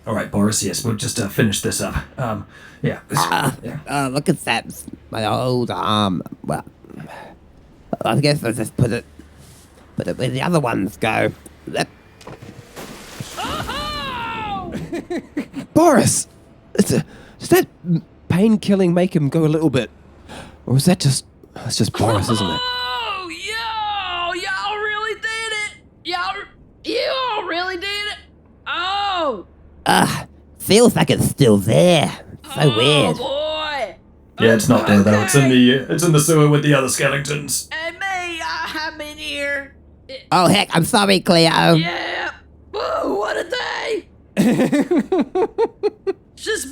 S3: All right, Boris, yes, we'll just finish this up. Yeah.
S4: Look at that. My old arm. Well, I guess I'll just put it where the other ones go.
S2: Oh!
S1: Boris! Does that pain killing make him go a little bit? Or is that just. That's just Boris, isn't it?
S2: Oh, y'all really did it. You really did it. Oh.
S4: Feels like it's still there. So weird.
S2: Boy.
S3: Yeah, it's not there, though. It's in the sewer with the other skeletons.
S2: And me, I'm in here.
S4: Oh heck, I'm sorry, Cleo.
S2: Yeah. Whoa, what a day. It's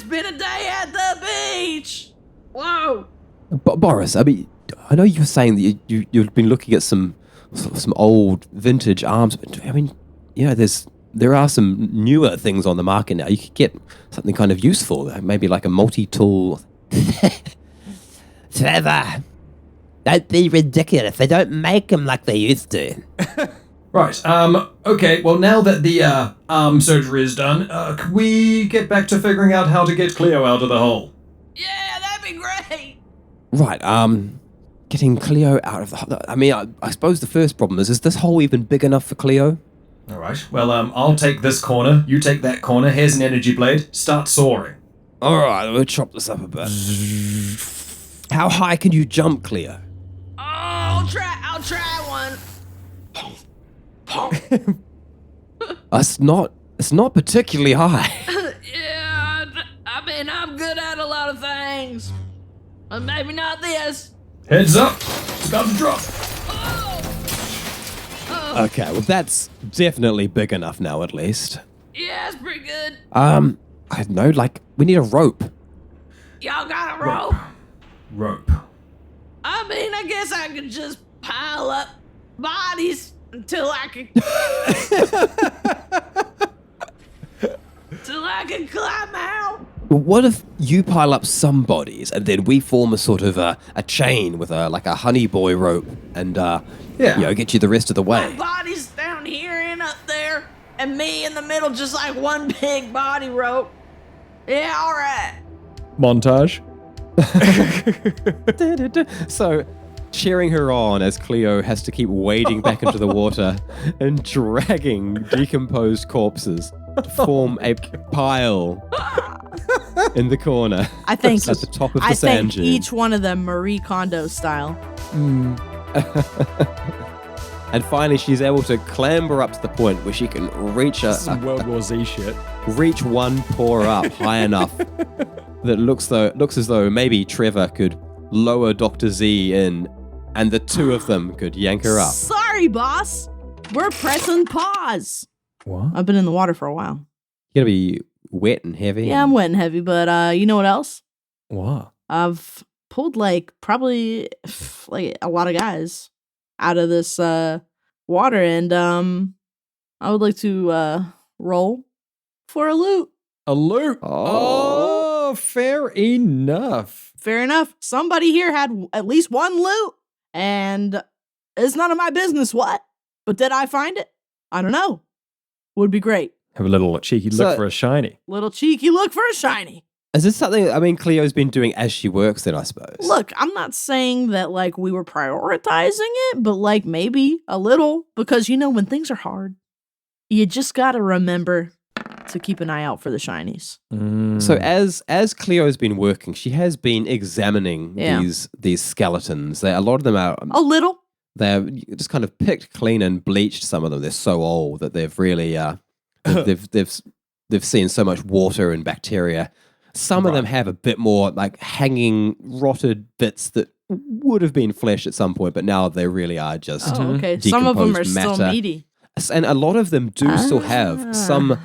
S2: been a day at the beach. Whoa.
S1: Boris, I mean, I know you were saying that you've been looking at some old vintage arms, but I mean, there's there are some newer things on the market now. You could get something kind of useful, maybe like a multi-tool.
S4: Trevor, don't be ridiculous. They don't make them like they used to.
S3: Right, okay, well now that the arm surgery is done, can we get back to figuring out how to get Cleo out of the hole?
S2: Yeah, that'd be great.
S1: Right, getting Cleo out of the hole. I mean, I suppose the first problem is this hole even big enough for Cleo?
S3: Alright, well, I'll take this corner, you take that corner, here's an energy blade, start soaring.
S1: Alright, we'll chop this up a bit. How high can you jump, Cleo?
S2: Oh, I'll try one.
S1: It's not particularly high.
S2: Yeah, I mean, I'm good at a lot of things. But maybe not this.
S3: Heads up, it's about to drop.
S1: Okay, well that's definitely big enough now at least.
S2: Yeah, it's pretty good.
S1: I don't know, like, we need a rope.
S2: Y'all got a rope?
S3: Rope.
S2: I mean, I guess I could just pile up bodies until I could... till I can climb out.
S1: But what if you pile up some bodies and then we form a sort of a chain with like a honey boy rope and get you the rest of the way?
S2: Bodies down here and up there, and me in the middle, just like one big body rope. Yeah, all right.
S5: Montage.
S1: So, cheering her on as Cleo has to keep wading back into the water and dragging decomposed corpses to form a pile in the corner.
S2: I think
S1: at the top of the sand dune.
S2: each one of them Marie Kondo style.
S1: And finally, she's able to clamber up to the point where she can reach
S5: Some World War Z shit.
S1: reach one paw up high enough that looks as though maybe Trevor could lower Dr. Z in, and the two of them could yank her up.
S2: Sorry, boss. We're pressing pause.
S5: What?
S2: I've been in the water for a while.
S1: You're gonna be wet and heavy.
S2: Yeah, I'm wet and heavy, but you know what else?
S5: What?
S2: I've pulled probably a lot of guys out of this water, and I would like to roll for a loot.
S5: A loot. Oh, fair enough.
S2: Fair enough. Somebody here had at least one loot, and it's none of my business what. But did I find it? I don't know. Would be great.
S5: Have a little cheeky look
S1: So-
S5: for a shiny.
S2: Little cheeky look for a shiny.
S1: Is this something, I mean, Cleo's been doing as she works then, I suppose?
S2: Look, I'm not saying that we were prioritizing it, but maybe a little, because when things are hard, you just gotta remember to keep an eye out for the shinies.
S1: So as Cleo's been working, she has been examining
S2: Yeah.
S1: these skeletons. A lot of them are
S2: A little.
S1: they're just kind of picked clean and bleached. Some of them, they're so old that they've really they've seen so much water and bacteria. Some of them have a bit more hanging rotted bits that would have been flesh at some point, but now they really are just
S2: Oh, okay. Some of them are
S1: decomposed
S2: still
S1: matter.
S2: meaty.
S1: And a lot of them do still have some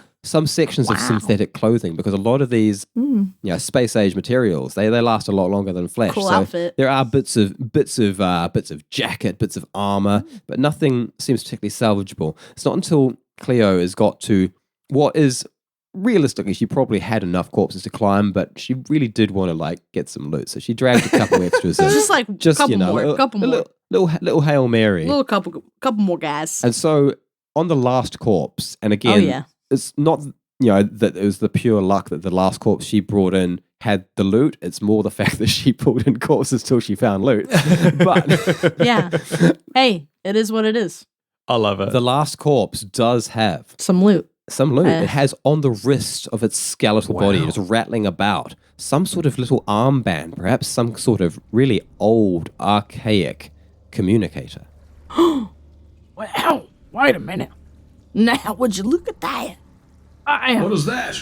S1: sections of synthetic clothing, because a lot of these space age materials they last a lot longer than flesh.
S2: Cool
S1: so
S2: outfit.
S1: there are bits of jacket, bits of armor, but nothing seems particularly salvageable. It's not until Cleo has got to what is realistically, she probably had enough corpses to climb, but she really did want to get some loot, so she dragged a couple extras in.
S2: Just couple more, couple more.
S1: Little Hail Mary.
S2: Couple more guys.
S1: And so on the last corpse, and again, it's not that it was the pure luck that the last corpse she brought in had the loot. It's more the fact that she pulled in corpses till she found loot. But
S2: Yeah. Hey, it is what it is.
S5: I love it.
S1: the last corpse does have
S2: Some loot.
S1: some loot. It has on the wrist of its skeletal body, just rattling about, some sort of little armband, perhaps some sort of really old, archaic communicator.
S2: Well, wait a minute. Now, would you look at that?
S3: What is that?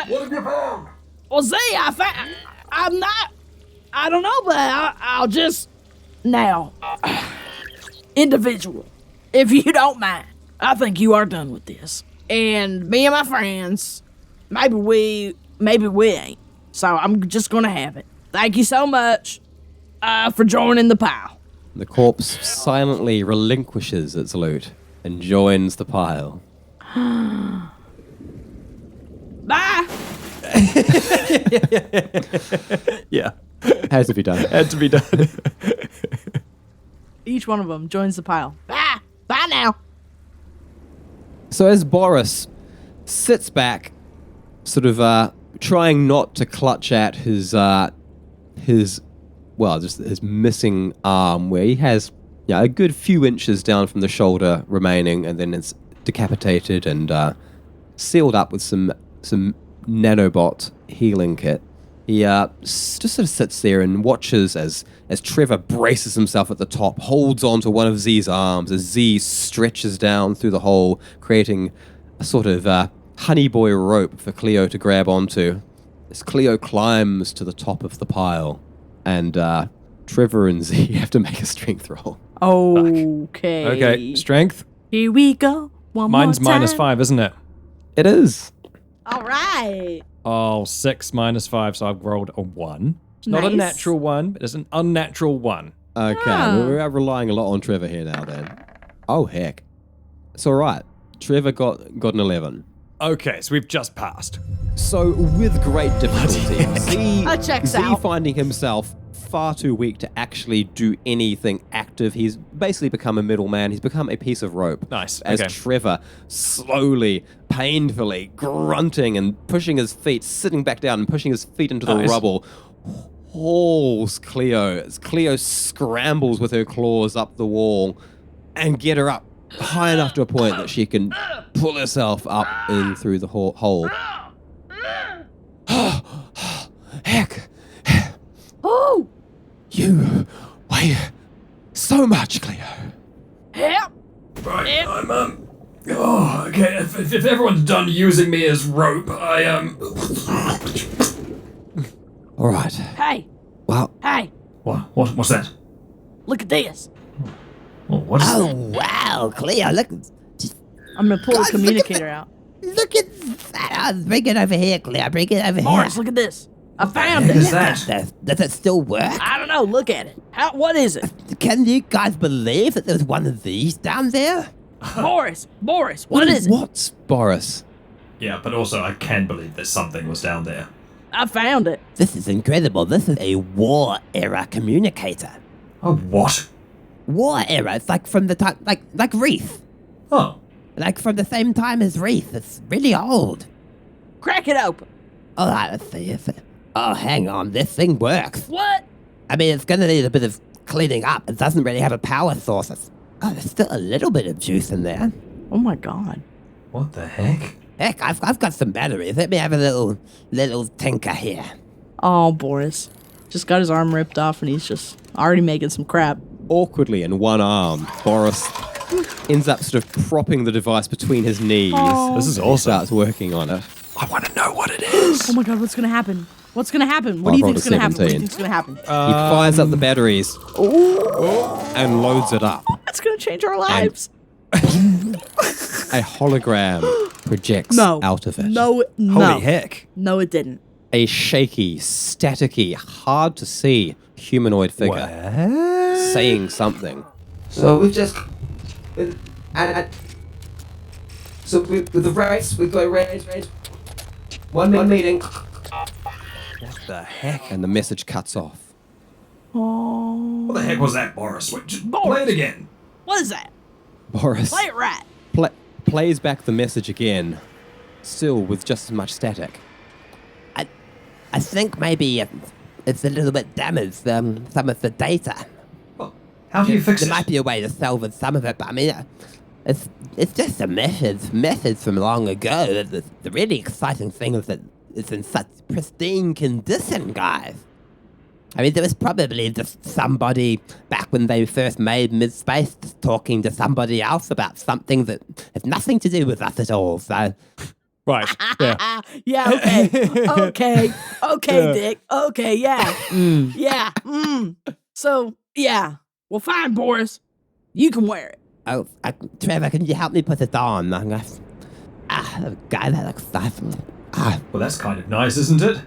S3: What have you found?
S2: Well, see, I don't know, but I'll just, now, individual, if you don't mind, I think you are done with this. And me and my friends, maybe we ain't. So I'm just gonna have it. Thank you so much for joining the pile.
S1: The corpse silently relinquishes its loot and joins the pile.
S5: Yeah.
S1: Has to be done.
S5: Had to be done.
S2: Each one of them joins the pile. Ah, bye now.
S1: So as Boris sits back, sort of trying not to clutch at his missing arm, where he has a good few inches down from the shoulder remaining, and then it's decapitated and sealed up with some nanobot healing kit. He just sort of sits there and watches as Trevor braces himself at the top, holds onto one of Z's arms as Z stretches down through the hole, creating a sort of honey boy rope for Cleo to grab onto. As Cleo climbs to the top of the pile, and Trevor and Z have to make a strength roll.
S2: Okay.
S5: Okay, strength.
S2: Here we go.
S5: Mine's
S2: more time.
S5: -5, isn't it?
S1: It is.
S2: All right.
S5: Oh, 6 -5, so I've rolled a 1. It's not a
S2: Nice.
S5: natural 1, but it's an unnatural 1.
S1: Okay,
S2: Ah.
S1: we are relying a lot on Trevor here now then. Oh, heck. It's all right. Trevor got an 11.
S5: Okay, so we've just passed.
S1: So, with great difficulty,
S2: That checks
S1: Z
S2: out.
S1: finding himself far too weak to actually do anything active. He's basically become a middleman. He's become a piece of rope.
S5: Nice,
S1: As
S5: okay.
S1: Trevor, slowly, painfully, grunting and pushing his feet, sitting back down and pushing his feet into the
S5: Nice.
S1: rubble, hauls Cleo. As Cleo scrambles with her claws up the wall and get her up high enough to a point that she can pull herself up in through the hole. Heck!
S2: Oh,
S1: You weigh so much, Cleo.
S2: help.
S3: Right, I'm oh, okay. If everyone's done using me as rope,
S1: All right.
S2: Hey,
S1: Well,
S2: hey,
S3: What's that?
S2: look at this.
S3: Oh, what is
S4: Oh, wow, Cleo, look.
S2: I'm going to pull
S4: Guys,
S2: the communicator out.
S4: Look at that. Bring it over here, Cleo. Bring it over
S2: Morris,
S4: here.
S2: look at this. I found
S3: heck
S2: it.
S3: is that?
S4: Does it still work?
S2: I don't know. Look at it. What is it?
S4: Can you guys believe that there's one of these down there?
S2: Morris, what is it?
S1: What's Boris?
S3: Yeah, but also I can believe that something was down there.
S2: I found it.
S4: This is incredible. This is a war era communicator.
S3: Oh, what?
S4: War era. It's like from the time, like Wreath.
S3: Oh,
S4: Like from the same time as Wreath. It's really old.
S2: Crack it open.
S4: All right, let's see. Oh, hang on. This thing works.
S2: What?
S4: I mean, it's going to need a bit of cleaning up. It doesn't really have a power source. There's still a little bit of juice in there.
S2: Oh my God.
S3: what the heck?
S4: Heck, I've got some batteries. Let me have a little tinker here.
S2: Oh, Boris. Just got his arm ripped off and he's just already making some crap.
S1: Awkwardly, in one arm, Boris ends up sort of propping the device between his knees.
S5: This is
S1: He
S5: awesome.
S1: starts working on it.
S5: I want to know what it is.
S2: Oh my God, what's going to happen? What's going to happen? What
S1: I
S2: do you
S1: rolled
S2: think's
S1: a
S2: going to happen? What do you
S1: 17.
S2: think's going to happen?
S1: He fires up the batteries and loads it up.
S2: That's going to change our lives.
S1: A hologram projects
S2: No.
S1: out of it.
S2: No, no.
S5: Holy heck.
S2: No, it didn't.
S1: A shaky, staticky, hard to see humanoid figure saying something.
S6: So we've just, so with the race, we've got race, one meeting.
S5: What the heck?
S1: And the message cuts off.
S2: Oh.
S3: What the heck was that, Boris? Wait, just play it again.
S2: What is that?
S1: Boris
S2: Play it right.
S1: plays back the message again, still with just as much static.
S4: I think maybe it's a little bit damaged, some of the data.
S3: Well, how do you fix
S4: There
S3: it?
S4: might be a way to salvage some of it, but I mean, it's just a message from long ago. The really exciting thing is that it's in such pristine condition, guys. I mean, there was probably just somebody back when they first made MidSpace just talking to somebody else about something that has nothing to do with us at all, so...
S5: Right. Yeah.
S2: Yeah, okay. Okay, Dick. Okay, yeah. Yeah. So, yeah. Well, fine, Boris. You can wear it.
S4: Oh, Trevor, can you help me put it on? Guy, that looks nice.
S3: Well, that's kind of nice, isn't it?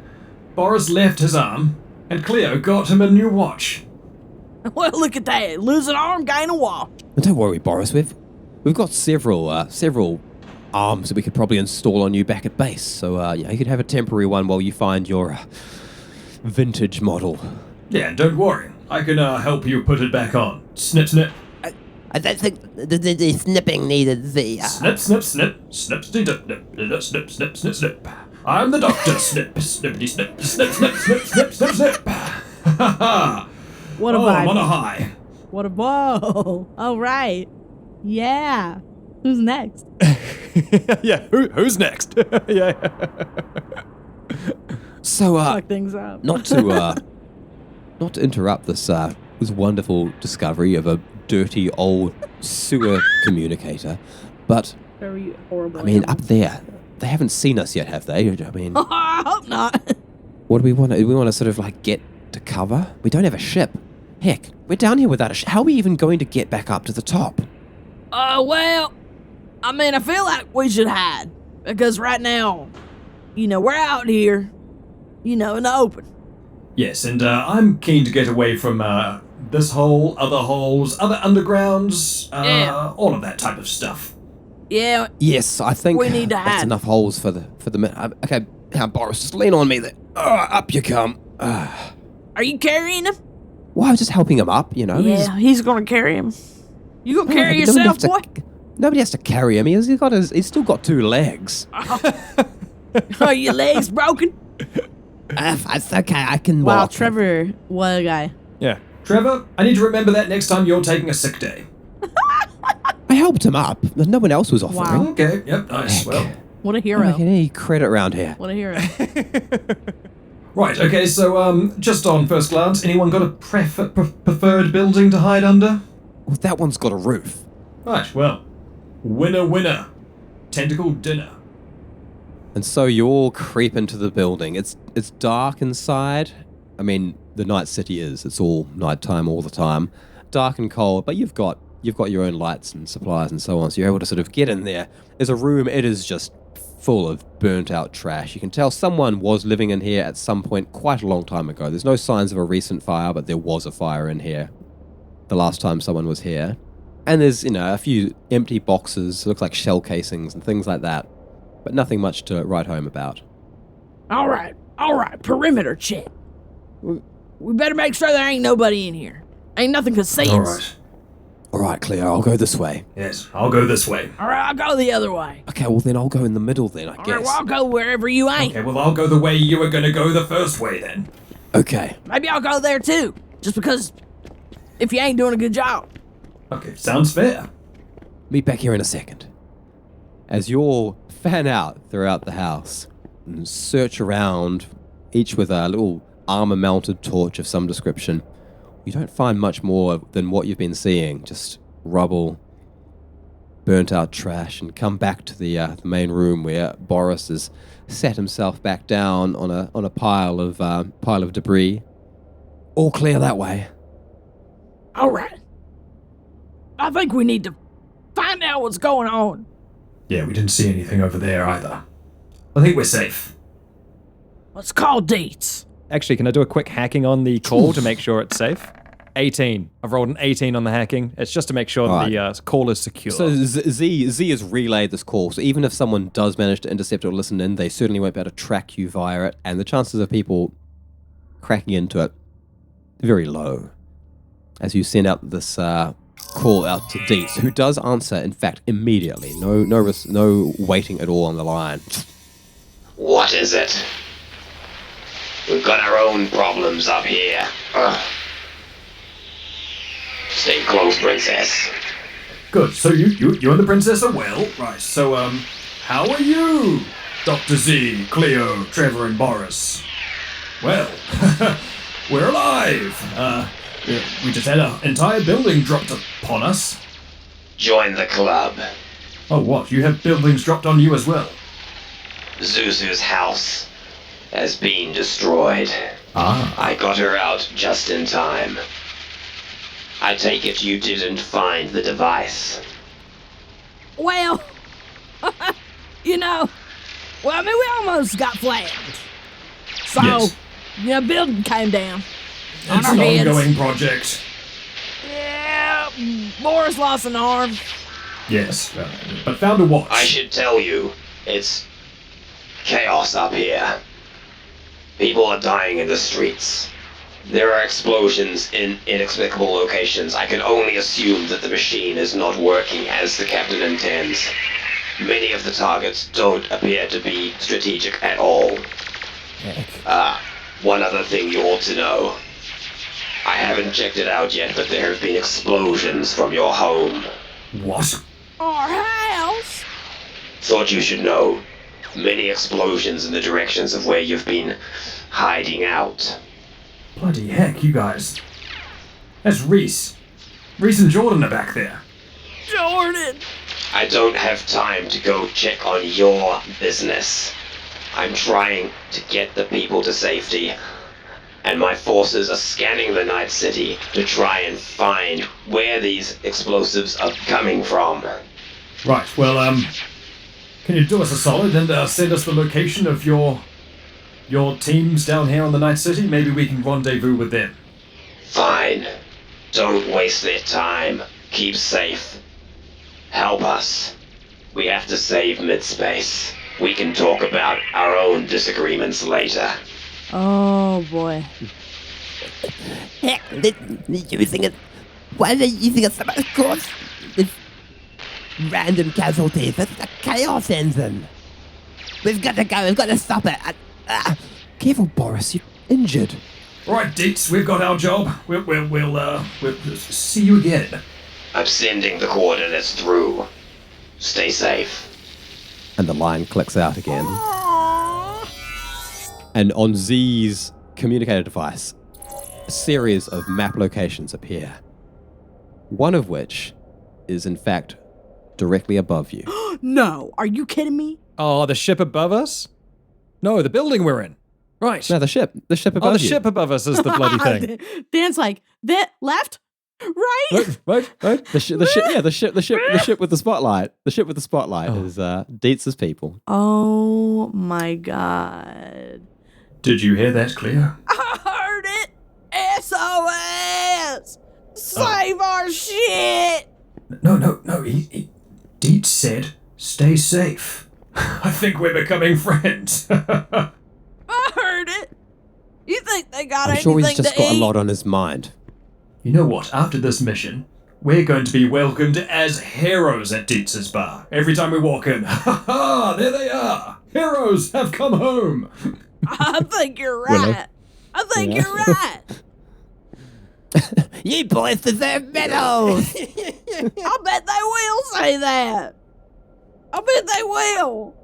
S3: Boris left his arm, and Cleo got him a new watch.
S2: Well, look at that. Lose an arm, gain a watch.
S1: But don't worry, Boris. We've got several arms that we could probably install on you back at base. So, yeah, you could have a temporary one while you find your vintage model.
S3: Yeah, don't worry. I can help you put it back on. Snip, snip.
S4: I don't think the snipping needed the...
S3: Snip, snip, snip. Snip, snip, snip, snip, snip, snip, snip. I'm the doctor. Snip, snippity, snip, snip, snip, snip, snip, snip, snip. Ha ha.
S2: What a
S3: Oh,
S2: vibe.
S3: I'm on a high.
S2: What a whoa. All right. Yeah. Who's next?
S5: Yeah, who's next? Yeah.
S1: So,
S2: Fuck things up.
S1: not to interrupt this wonderful discovery of a dirty old sewer communicator, but
S2: Very horrible.
S1: I mean, up there, they haven't seen us yet, have they? I mean,
S2: I hope not.
S1: what do we want? Do we want to sort of like get to cover? We don't have a ship. Heck, we're down here without a ship. How are we even going to get back up to the top?
S2: Well, I mean, I feel like we should hide. Because right now, we're out here, in the open.
S3: Yes, and I'm keen to get away from this hole, other holes, other undergrounds,
S2: Yeah.
S3: all of that type of stuff.
S2: Yeah,
S1: Yes, I think
S2: We need to
S1: that's
S2: hide.
S1: enough holes for the minute. Okay, now Boris, just lean on me there. Up you come.
S2: are you carrying him?
S1: Well, I was just helping him up,
S2: Yeah, he's gonna carry him. You gonna carry
S1: Nobody
S2: yourself,
S1: has to-
S2: boy?
S1: Nobody has to carry him. He's still got 2 legs.
S2: Are your legs broken?
S4: It's okay, I can
S2: Wow,
S4: walk.
S2: Trevor, what a guy.
S5: Yeah.
S3: Trevor, I need to remember that next time you're taking a sick day.
S1: I helped him up. No one else was offering.
S2: Wow.
S3: Okay, yep, nice.
S1: Heck.
S3: Well,
S2: What a
S1: I'm
S2: hero.
S1: not getting any credit around here.
S2: What a hero.
S3: right, okay, so just on first glance, anyone got a preferred building to hide under?
S1: Well, that one's got a roof.
S3: Right, well, winner, winner. Tentacle dinner.
S1: And so you all creep into the building. It's dark inside. I mean, the night city is. It's all nighttime all the time. Dark and cold, but you've got your own lights and supplies and so on, so you're able to sort of get in there. There's a room, it is just full of burnt out trash. You can tell someone was living in here at some point quite a long time ago. There's no signs of a recent fire, but there was a fire in here the last time someone was here. And there's, a few empty boxes, look like shell casings and things like that. But nothing much to write home about.
S2: All right. Perimeter check. We better make sure there ain't nobody in here. Ain't nothing to see us.
S3: Alright.
S1: All right, Cleo, I'll go this way.
S3: Yes, I'll go this way.
S2: All right, I'll go the other way.
S1: Okay, well then I'll go in the middle then, I
S2: All
S1: guess.
S2: right, well, I'll go wherever you ain't.
S3: Okay, well, I'll go the way you were gonna go the first way then.
S1: Okay.
S2: Maybe I'll go there too. Just because if you ain't doing a good job.
S3: Okay, sounds fair.
S1: Meet back here in a second. As you all fan out throughout the house and search around, each with a little armor-mounted torch of some description, you don't find much more than what you've been seeing. Just rubble, burnt-out trash, and come back to the main room where Boris has set himself back down on a pile of debris. All clear that way.
S2: All right. I think we need to find out what's going on.
S3: Yeah, we didn't see anything over there either. I think we're safe.
S2: Let's call dates.
S5: Actually, can I do a quick hacking on the call to make sure it's safe? 18. I've rolled an 18 on the hacking. It's just to make sure that the call is secure.
S1: So Z has relayed this call, so even if someone does manage to intercept or listen in, they certainly won't be able to track you via it, and the chances of people cracking into it are very low. As you send out this call out to Deets, who does answer, in fact, immediately. No waiting at all on the line.
S7: What is it? We've got our own problems up here. Ugh. Stay close, princess.
S3: Good, so you and the princess are well. Right, so, how are you, Dr. Z, Cleo, Trevor, and Boris? Well, we're alive. We just had an entire building dropped upon us.
S7: Join the club.
S3: Oh, what? You have buildings dropped on you as well?
S7: Zuzu's house has been destroyed.
S3: Ah.
S7: I got her out just in time. I take it you didn't find the device.
S2: Well, I mean, we almost got flattened. So,
S3: Yes.
S2: building came down. On
S3: It's
S2: our
S3: an
S2: heads.
S3: ongoing project.
S2: Yeah, Boris lost an arm.
S3: Yes, but found a watch.
S7: I should tell you, it's chaos up here. People are dying in the streets. There are explosions in inexplicable locations. I can only assume that the machine is not working as the captain intends. Many of the targets don't appear to be strategic at all. One other thing you ought to know. I haven't checked it out yet, but there have been explosions from your home.
S3: What?
S2: Our house?
S7: Thought you should know. Many explosions in the directions of where you've been hiding out.
S3: Bloody heck, you guys. That's Reese. Reese and Jordan are back there.
S2: Jordan!
S7: I don't have time to go check on your business. I'm trying to get the people to safety, and my forces are scanning the Night City to try and find where these explosives are coming from.
S3: Right, well, can you do us a solid and send us the location of your teams down here on the Night City? Maybe we can rendezvous with them.
S7: Fine. Don't waste their time. Keep safe. Help us. We have to save MidSpace. We can talk about our own disagreements later.
S2: Oh boy.
S4: Heck, they're using it. Why are they using it so much? Of course, it's random casualties. That's a chaos engine. We've got to go. We've got to stop it.
S1: Careful, Boris, you're injured.
S3: Right, Deets, we've got our job. We'll see you again.
S7: I'm sending the coordinates through. Stay safe.
S1: And the line clicks out again. And on Z's communicator device, a series of map locations appear. One of which is, in fact, directly above you.
S2: No, are you kidding me?
S5: Oh, the ship above us? No, the building we're in. Right.
S1: No, the ship above
S5: Oh, the
S1: you.
S5: ship above us is the bloody thing.
S2: Dan's like, that left? Right?
S5: What?
S1: The ship with the spotlight. The ship with the spotlight is Dietz's people.
S2: Oh my god.
S3: Did you hear that, Cleo?
S2: I heard it! SOS! Save our shit!
S3: No. Deets said, stay safe. I think we're becoming friends.
S2: I heard it! You think they got
S1: I'm
S2: anything
S1: sure he's just
S2: to
S1: got
S2: eat?
S1: a lot on his mind.
S3: You know what? After this mission, we're going to be welcomed as heroes at Dietz's bar. Every time we walk in, ha ha, there they are. Heroes have come home.
S2: I think you're right. I think you're right.
S4: You boys deserve medals.
S2: I bet they will say that. I bet they will.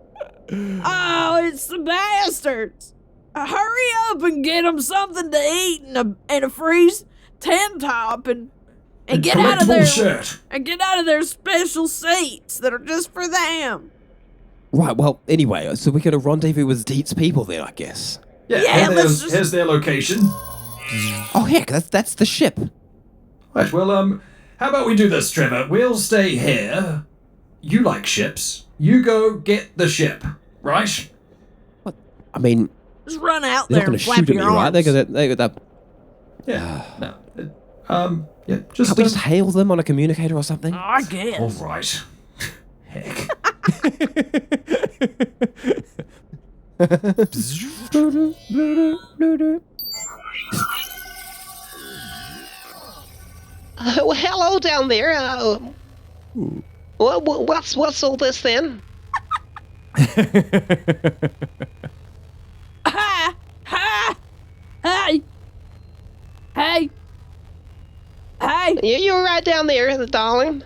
S2: Oh, it's the bastards. Hurry up and get them something to eat and a freeze tent top and get out of
S3: collectible
S2: there
S3: shirt.
S2: and get out of their special seats that are just for them.
S1: Right, well, anyway, so we're going to rendezvous with Dietz's people then, I guess.
S2: Yeah,
S3: Here's their location.
S1: Oh, heck, that's the ship.
S3: Right, well, how about we do this, Trevor? We'll stay here. You like ships. You go get the ship, right?
S1: I mean,
S2: Just run out
S1: they're
S2: there
S1: not going
S2: and
S1: to
S2: flap
S1: shoot at me,
S2: your
S1: right?
S2: arms.
S1: They got that.
S3: Yeah. No. Yeah, just...
S1: Can't we just hail them on a communicator or something?
S2: Oh, I guess.
S3: All right. Heck.
S8: Well, hello down there. What's all this then?
S2: Hi! Hey! Hey! Hey!
S8: Yeah, you're right down there, darling.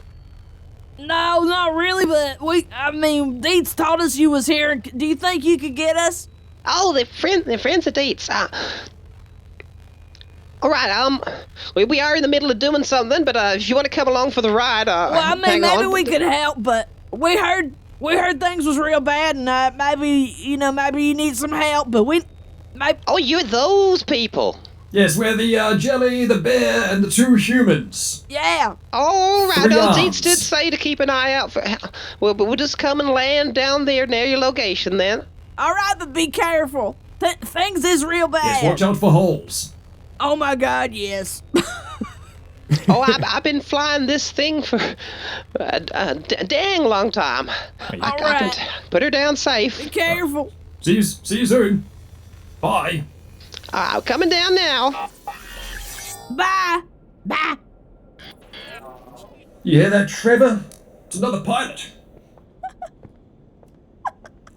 S2: No, not really, but Deets told us you was here. Do you think you could get us?
S8: Oh, they're friends of Deets. All right, we are in the middle of doing something, but if you want to come along for the ride, hang
S2: maybe
S8: on.
S2: we could help, but we heard things was real bad, and maybe you need some help, but
S8: Oh, you're those people.
S3: Yes, we're the jelly, the bear, and the two humans.
S2: yeah.
S8: All right,
S3: Three
S8: Deets
S3: arms.
S8: did say to keep an eye out for... Well, but we'll just come and land down there near your location then.
S2: All right, but be careful. Things is real bad.
S3: Yes, watch out for holes.
S2: Oh my God, yes.
S8: Oh, I've been flying this thing for a dang long time. I can put her down safe.
S2: Be careful.
S3: See you soon. Bye.
S8: I'm coming down now.
S2: Bye. Bye.
S3: You hear that, Trevor? It's another pilot.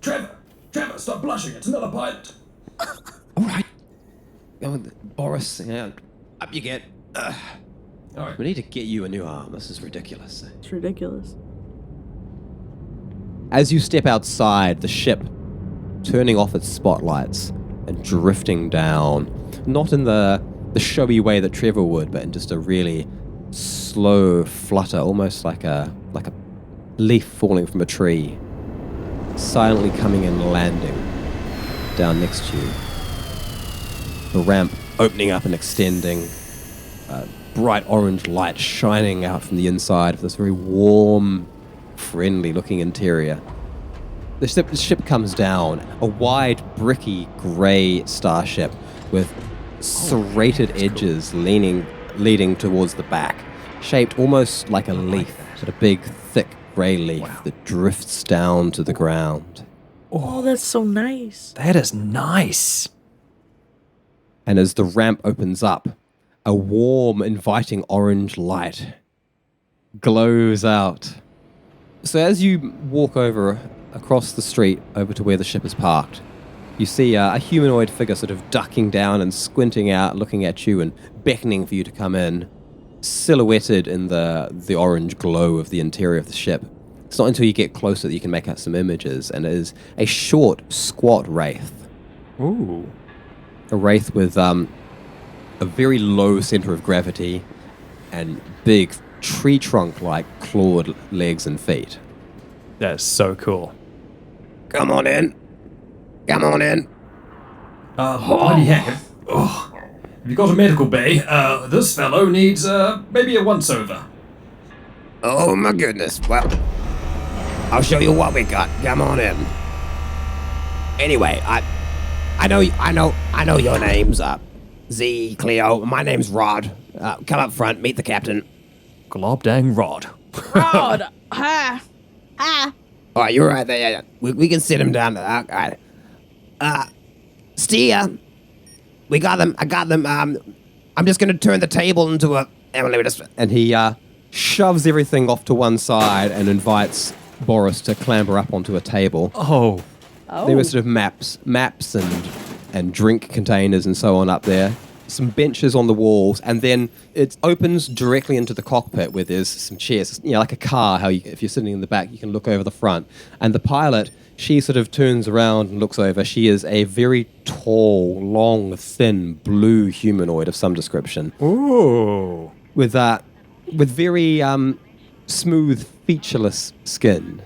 S3: Trevor, stop blushing. It's another pilot.
S1: All right. Boris, up you get.
S3: All right.
S1: We need to get you a new arm. This is ridiculous.
S2: It's ridiculous.
S1: As you step outside the ship, turning off its spotlights and drifting down, not in the showy way that Trevor would, but in just a really slow flutter, almost like a leaf falling from a tree, silently coming and landing down next to you. The ramp opening up and extending, bright orange light shining out from the inside of this very warm, friendly-looking interior. The ship comes down, a wide, bricky, grey starship with serrated edges leading towards the back, shaped almost like a leaf, but a big, thick grey leaf that drifts down to the ground.
S2: Oh, that's so nice.
S5: That is nice.
S1: And as the ramp opens up, a warm, inviting orange light glows out. So as you walk across the street over to where the ship is parked, you see a humanoid figure sort of ducking down and squinting out, looking at you and beckoning for you to come in, silhouetted in the orange glow of the interior of the ship. It's not until you get closer that you can make out some images, and it is a short, squat wraith.
S5: Ooh.
S1: A wraith with a very low center of gravity and big tree trunk-like clawed legs and feet.
S5: That's so cool.
S4: Come on in. Come on in.
S3: Bloody heck. Have you got a medical bay? This fellow needs, maybe a once-over.
S4: Oh my goodness. Well, I'll show you what we got. Come on in. Anyway, I know your names. Z, Cleo. My name's Rod. Come up front, meet the captain.
S5: Glob dang Rod.
S2: Rod. Hi.
S4: All right, you're right there. Yeah. We can sit him down. All right. Stia, we got them. I got them. I'm just gonna turn the table into a.
S1: And he shoves everything off to one side and invites Boris to clamber up onto a table.
S5: Oh.
S1: There were sort of maps and drink containers and so on up there. Some benches on the walls, and then it opens directly into the cockpit where there's some chairs. You know, like a car, if you're sitting in the back, you can look over the front. And the pilot, she sort of turns around and looks over. She is a very tall, long, thin, blue humanoid of some description.
S5: Ooh.
S1: With very smooth, featureless skin.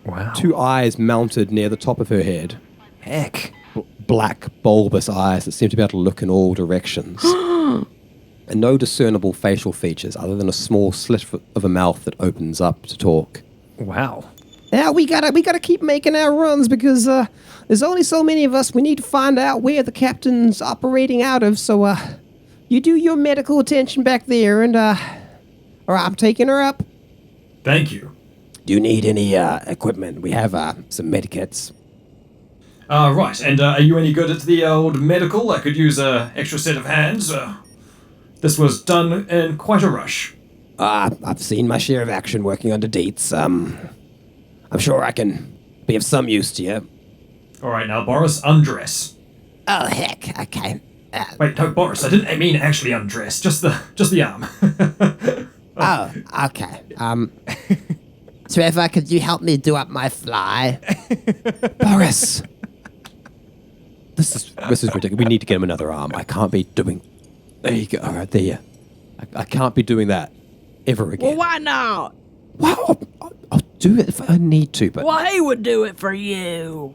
S5: Wow.
S1: 2 eyes mounted near the top of her head.
S5: Heck.
S1: Black, bulbous eyes that seem to be able to look in all directions. And no discernible facial features other than a small slit of a mouth that opens up to talk.
S5: Wow.
S4: Now we gotta keep making our runs because there's only so many of us. We need to find out where the captain's operating out of. So you do your medical attention back there, and or I'm taking her up.
S3: Thank you.
S4: Do you need any equipment? We have some medikits.
S3: Right, and are you any good at the old medical? I could use an extra set of hands. This was done in quite a rush.
S4: I've seen my share of action working under Deets. I'm sure I can be of some use to you.
S3: All right, now, Boris, undress.
S4: Oh, heck, okay.
S3: Wait, no, Boris, I didn't mean actually undress, just the arm.
S4: Oh, okay. Trevor, could you help me do up my fly?
S1: Boris! This is ridiculous. We need to get him another arm. I can't be doing... There you go. All right, there. I can't be doing that ever again.
S2: Well, why not?
S1: Well, I'll do it if I need to, but...
S2: Well, he would do it for you.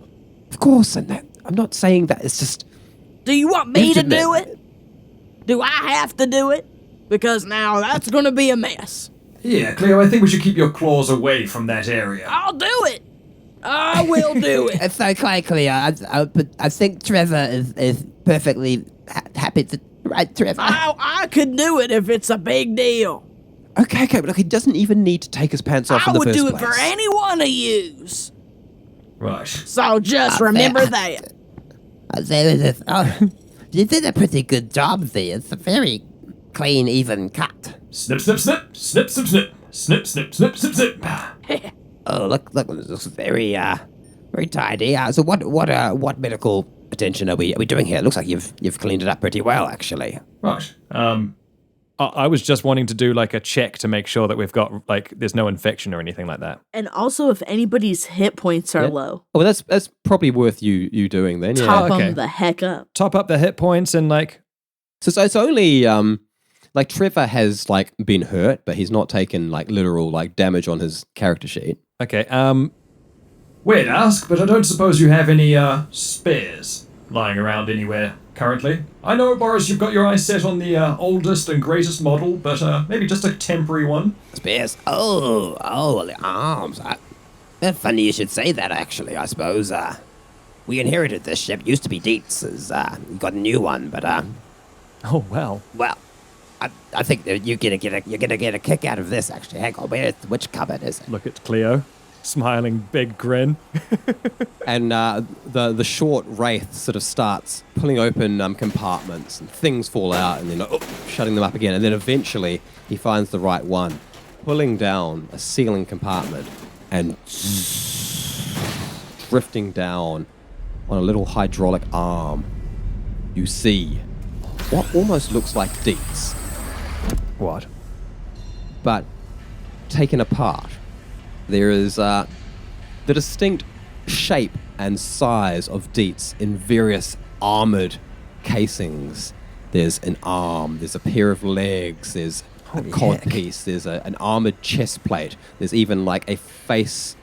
S1: Of course, and I'm not saying that. It's just...
S2: Do you want me to do it? Do I have to do it? Because now that's going to be a mess.
S3: Yeah, Cleo, I think we should keep your claws away from that area.
S2: I'll do it. I will do it.
S4: It's okay, Cleo. I think Trevor is perfectly happy to Right, Trevor?
S2: I could do it if it's a big deal.
S1: Okay, but look, he doesn't even need to take his pants off
S2: I
S1: in the
S2: would
S1: first
S2: do
S1: place.
S2: it for any one of yous.
S3: Right.
S2: So just remember that.
S4: You did a pretty good job there. It's a very clean, even cut.
S3: Snip, snip, snip. Snip, snip, snip. Snip, snip, snip, snip, snip.
S4: Oh, look, this looks very tidy. So what medical attention are we doing here? It looks like you've cleaned it up pretty well, actually.
S3: Right.
S5: I was just wanting to do like a check to make sure that we've got like there's no infection or anything like that.
S2: And also, if anybody's hit points are
S1: Yeah.
S2: low,
S1: Oh, that's probably worth you doing then. Yeah.
S2: top
S5: okay.
S2: them the heck up.
S5: Top up the hit points and like
S1: So it's only like Trevor has like been hurt, but he's not taken like literal like damage on his character sheet.
S5: okay.
S3: Weird ask, but I don't suppose you have any spares lying around anywhere currently. I know, Boris, you've got your eyes set on the oldest and greatest model, but maybe just a temporary one.
S4: Spares. Oh, the arms. Funny you should say that, actually, I suppose. We inherited this ship. Used to be Dietz's. We got a new one, but,
S5: Oh well.
S4: well, I think that you're gonna get a kick out of this, actually. Hang on, which cupboard is it?
S5: Look at Cleo, smiling big grin.
S1: And the short wraith sort of starts pulling open compartments, and things fall out, and then shutting them up again. And then eventually he finds the right one, pulling down a ceiling compartment and drifting down on a little hydraulic arm. You see what almost looks like Dietz,
S5: What?
S1: but taken apart. There is the distinct shape and size of Dietz in various armored casings. There's an arm, there's a pair of legs, there's a cod piece, there's an armored chest plate, there's even like a facial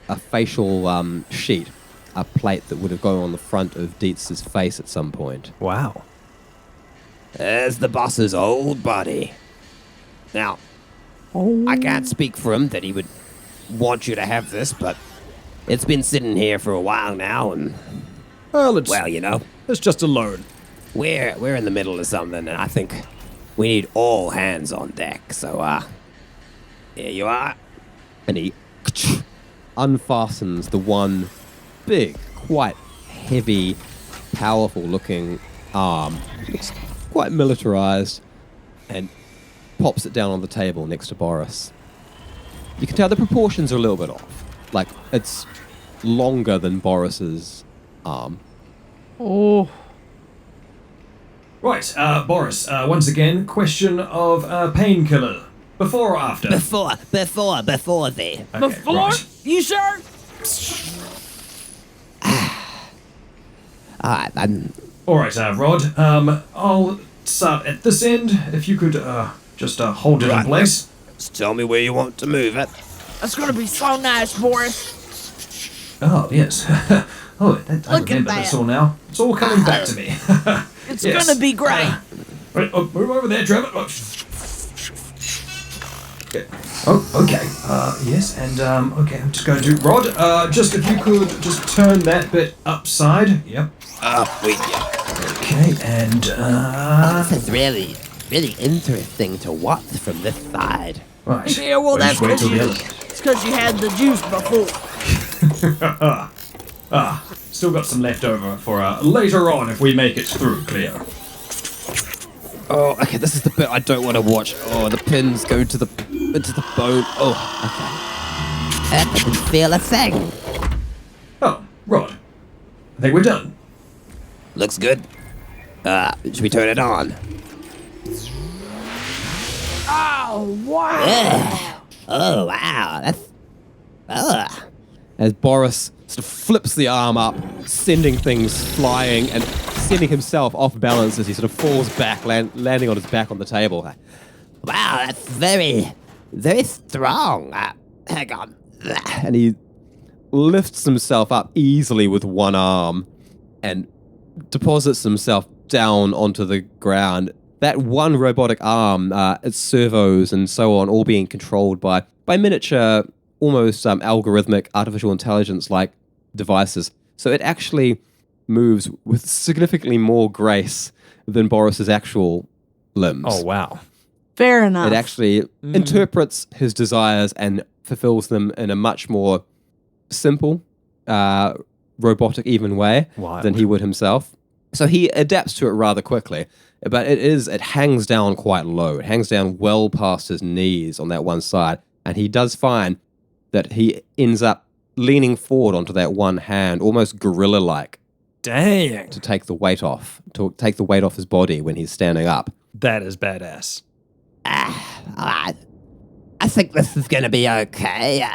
S1: sheet, a plate that would have gone on the front of Dietz's face at some point.
S5: Wow.
S4: There's the boss's old body. Now, I can't speak for him that he would want you to have this, but it's been sitting here for a while now, and
S5: Well,
S4: you know,
S5: it's just a loan.
S4: we're in the middle of something, and I think we need all hands on deck. So, here you are.
S1: And he unfastens the one big, quite heavy, powerful looking arm. Looks quite militarized, and pops it down on the table next to Boris. You can tell the proportions are a little bit off. Like, it's longer than Boris's arm.
S2: Oh,
S3: Right, Boris, once again, question of painkiller. Before or after?
S4: Before there.
S3: Okay,
S2: before?
S3: right.
S2: You sure?
S4: Alright,
S3: Alright, Rod, I'll start at this end. If you could just hold it in place.
S4: just tell me where you want to move it.
S2: That's gonna be so nice, Boris.
S3: Oh, yes. I
S2: Look at
S3: remember
S2: that.
S3: this all now. It's all coming back to me.
S2: It's
S3: Yes.
S2: gonna be great.
S3: Right, move over there, Trevor. Okay. Yes, and okay, I'm just going to Rod. Just if you could just turn that bit upside. Yep. Okay, and
S4: This is really interesting to watch from this side.
S3: right.
S2: Yeah, well, that's
S3: Just wait
S2: because
S3: till
S2: you,
S3: the other.
S2: it's 'cause you had the juice before.
S3: Still got some left over for later on if we make it through, Cleo.
S1: Oh, okay, this is the bit I don't want to watch. Oh, the pins go into the bone. Oh,
S4: I didn't feel a thing.
S3: Oh, Rod. I think we're done.
S4: Looks good. Should we turn it on?
S2: Oh, wow.
S4: Oh, wow. That's...
S1: as Boris sort of flips the arm up, sending things flying and sending himself off balance as he sort of falls back, landing on his back on the table.
S4: Wow, that's very, very strong. Hang on.
S1: And he lifts himself up easily with one arm and deposits himself down onto the ground. That one robotic arm, its servos and so on, all being controlled by miniature, almost algorithmic, artificial intelligence-like devices. So it actually moves with significantly more grace than Boris's actual limbs.
S5: Oh, wow.
S2: Fair enough.
S1: It actually interprets his desires and fulfills them in a much more simple, robotic, even way
S5: Wild.
S1: than he would himself. So he adapts to it rather quickly. But it hangs down quite low. It hangs down well past his knees on that one side. And he does find that he ends up leaning forward onto that one hand, almost gorilla-like,
S5: Dang.
S1: to take the weight off his body when he's standing up.
S5: That is badass.
S4: Alright. I think this is gonna be okay.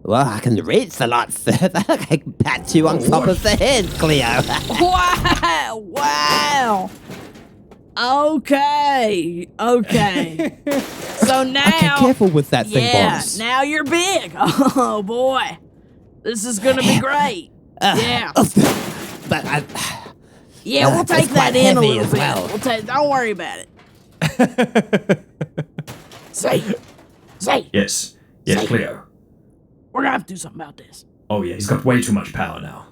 S4: Well, I can reach a lot further. I can pat you on top of the head, Cleo.
S2: Wow! Wow! Okay. So now,
S1: Okay, careful with that thing, boss.
S2: now you're big. Oh boy, this is gonna be great. Yeah,
S4: But I,
S2: we'll take
S4: it's
S2: that
S4: quite
S2: in a
S4: heavy
S2: little
S4: as
S2: bit.
S4: well.
S2: Don't worry about it. Say,
S3: Yes. Yes, Cleo.
S2: we're gonna have to do something about this.
S3: Oh, yeah, he's got way too much power now.